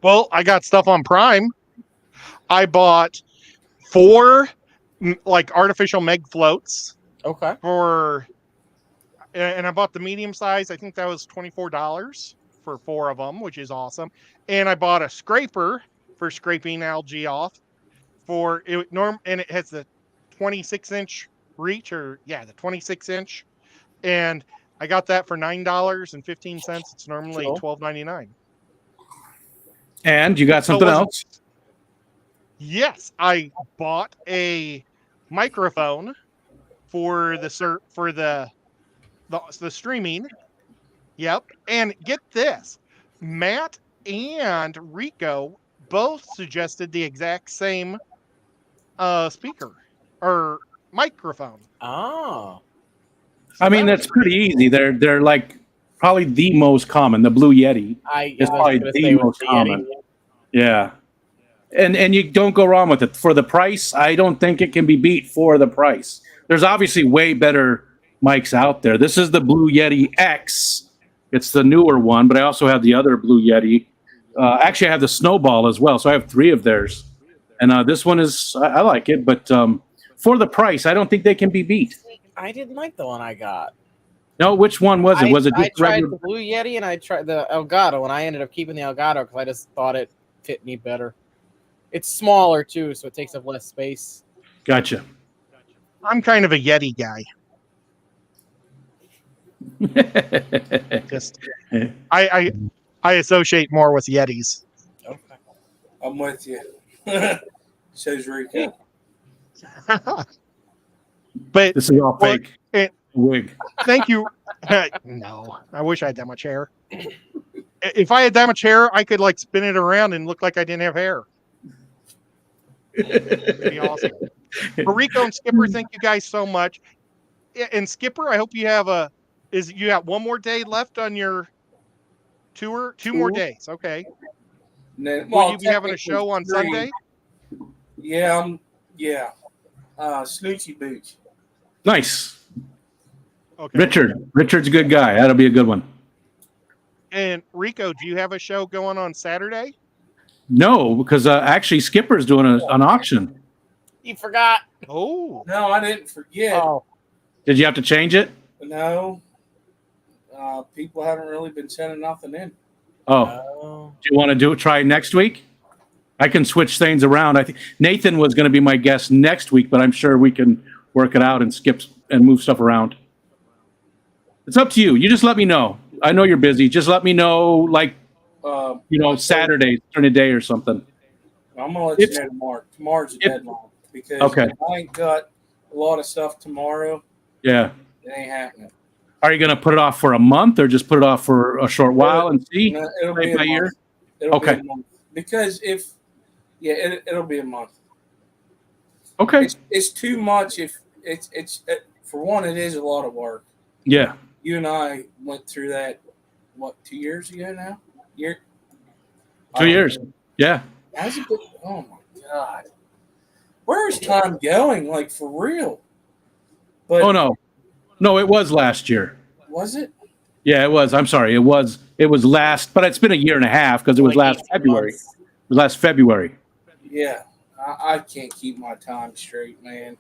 S2: Well, I got stuff on Prime. I bought 4 like artificial meg floats
S3: Okay.
S2: and I bought the medium size. I think that was $24 for 4 of them, which is awesome. And I bought a scraper for scraping algae off and it has the 26-inch reach, the 26-inch. And I got that for $9.15. It's normally
S3: Cool.
S2: $12.99.
S1: And you got something else?
S2: Yes, I bought a microphone for the streaming. Yep, and get this, Matt and Rico both suggested the exact same speaker or microphone.
S3: Oh.
S1: I mean, that's pretty easy. They're like probably the most common. The Blue Yeti
S3: I
S1: is
S3: was
S1: probably
S3: gonna
S1: the
S3: say with
S1: most
S3: the
S1: common.
S3: Yeti.
S1: Yeah. And you don't go wrong with it. For the price, I don't think it can be beat for the price. There's obviously way better mics out there. This is the Blue Yeti X. It's the newer one, but I also have the other Blue Yeti. Actually, I have the Snowball as well, so I have 3 of theirs. And this one is, I like it, but for the price, I don't think they can be beat.
S3: I didn't like the one I got.
S1: No, which one was it? Was it
S3: I
S1: just
S3: tried
S1: regular?
S3: the Blue Yeti and I tried the Elgato, and I ended up keeping the Elgato because I just thought it fit me better. It's smaller too, so it takes up less space.
S1: Gotcha.
S2: I'm kind of a Yeti guy. Just I associate more with Yetis.
S3: Okay.
S4: I'm with you. Says Rico.
S2: But
S1: This is all
S2: Well,
S1: fake.
S2: it-
S1: Wig.
S2: thank you. No, I wish I had that much hair. If I had that much hair, I could like spin it around and look like I didn't have hair. It'd be awesome. But Rico and Skipper, thank you guys so much. And Skipper, I hope you have you got one more day left on your tour? 2 more days. Okay.
S4: And then,
S2: Will you be having a
S4: technically
S2: show on
S4: 3.
S2: Sunday?
S4: Yeah, Snoochie Booch.
S1: Nice.
S2: Okay.
S1: Richard's a good guy. That'll be a good one.
S2: And Rico, do you have a show going on Saturday?
S1: No, because actually Skipper's doing an auction.
S3: You forgot.
S2: Oh,
S4: No, I didn't forget.
S3: Oh,
S1: Did you have to change it?
S4: No. People haven't really been sending nothing in.
S1: Oh,
S3: oh.
S1: do you want to try it next week? I can switch things around. I think Nathan was going to be my guest next week, but I'm sure we can work it out and skip and move stuff around. It's up to you. You just let me know. I know you're busy. Just let me know, like, Saturday during the day or something.
S4: I'm gonna let you know tomorrow. Tomorrow's the deadline because
S1: Okay.
S4: if I ain't got a lot of stuff tomorrow.
S1: Yeah.
S4: It ain't happening.
S1: Are you going to put it off for a month or just put it off for a short while and see?
S4: No, it'll
S1: Play
S4: be a
S1: by ear?
S4: month. It'll
S1: Okay.
S4: be a month. Because it'll be a month.
S1: Okay.
S4: It's too much. If for one, it is a lot of work.
S1: Yeah.
S4: You and I went through that. What, 2 years ago now?
S1: 2 years. Yeah.
S4: How's it been? Oh my god, where is time going? Like for real? But
S1: Oh no, it was last year.
S4: was it?
S1: Yeah, it was. I'm sorry. It was last, but it's been a year and a half because it was
S3: Like
S1: last
S3: 18
S1: February.
S3: months.
S1: It was last February.
S4: Yeah, I can't keep my time straight, man.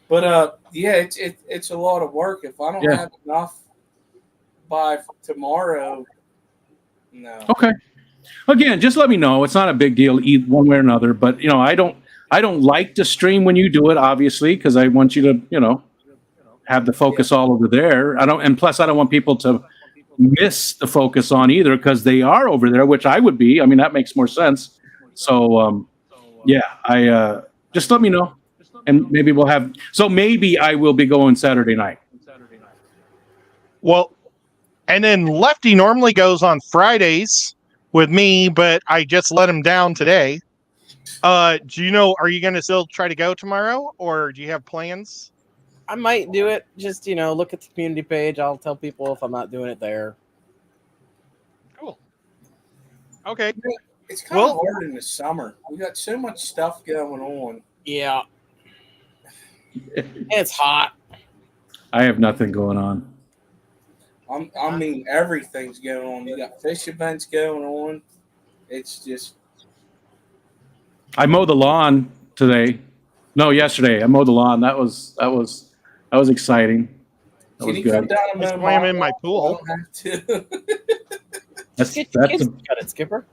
S4: But it's a lot of work. If I don't
S1: Yeah.
S4: have enough by tomorrow, no.
S1: Okay. Again, just let me know. It's not a big deal one way or another, but I don't like to stream when you do it, obviously, because I want you to, have the focus all over there. And plus I don't want people to miss the focus on either because they are over there, which I would be. I mean, that makes more sense. So, I just let me know, and maybe maybe I will be going Saturday night.
S2: well, and then Lefty normally goes on Fridays with me, but I just let him down today. Are you going to still try to go tomorrow, or do you have plans?
S3: I might do it. Just look at the community page. I'll tell people if I'm not doing it there.
S2: Cool. Okay.
S4: It's kind of hard in the summer. We got so much stuff going on.
S3: Yeah, it's hot.
S1: I have nothing going on.
S4: I mean, everything's going on. You got fish events going on. It's just
S1: I mowed the lawn today. No, yesterday. I mowed the lawn. That was exciting. That
S4: can
S1: was
S4: you come
S1: good.
S4: down and
S2: I
S4: mow
S2: swam
S4: my
S2: in my
S4: lawn?
S2: pool.
S4: I don't have to.
S1: That's
S3: Get your kids
S1: a,
S3: to cut it, Skipper.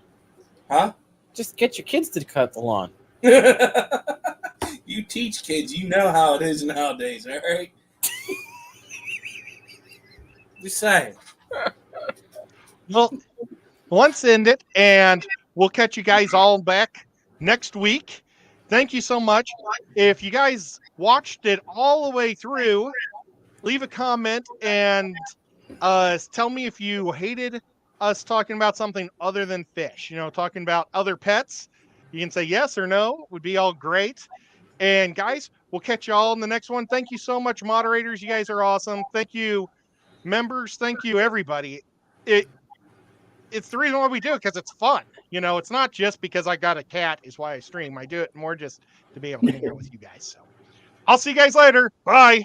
S4: Huh?
S3: Just get your kids to cut the lawn.
S4: You teach kids. You know how it is nowadays, all right? Just saying.
S2: Well, let's end it, and we'll catch you guys all back next week. Thank you so much. If you guys watched it all the way through, leave a comment and tell me if you hated us talking about something other than fish. Talking about other pets. You can say yes or no. Would be all great. And guys, we'll catch you all in the next one. Thank you so much, moderators. You guys are awesome. Thank you, members. Thank you, everybody. It's the reason why we do it, because it's fun. You know, it's not just because I got a cat is why I stream. I do it more just to be able to hang out with you guys. So I'll see you guys later. Bye.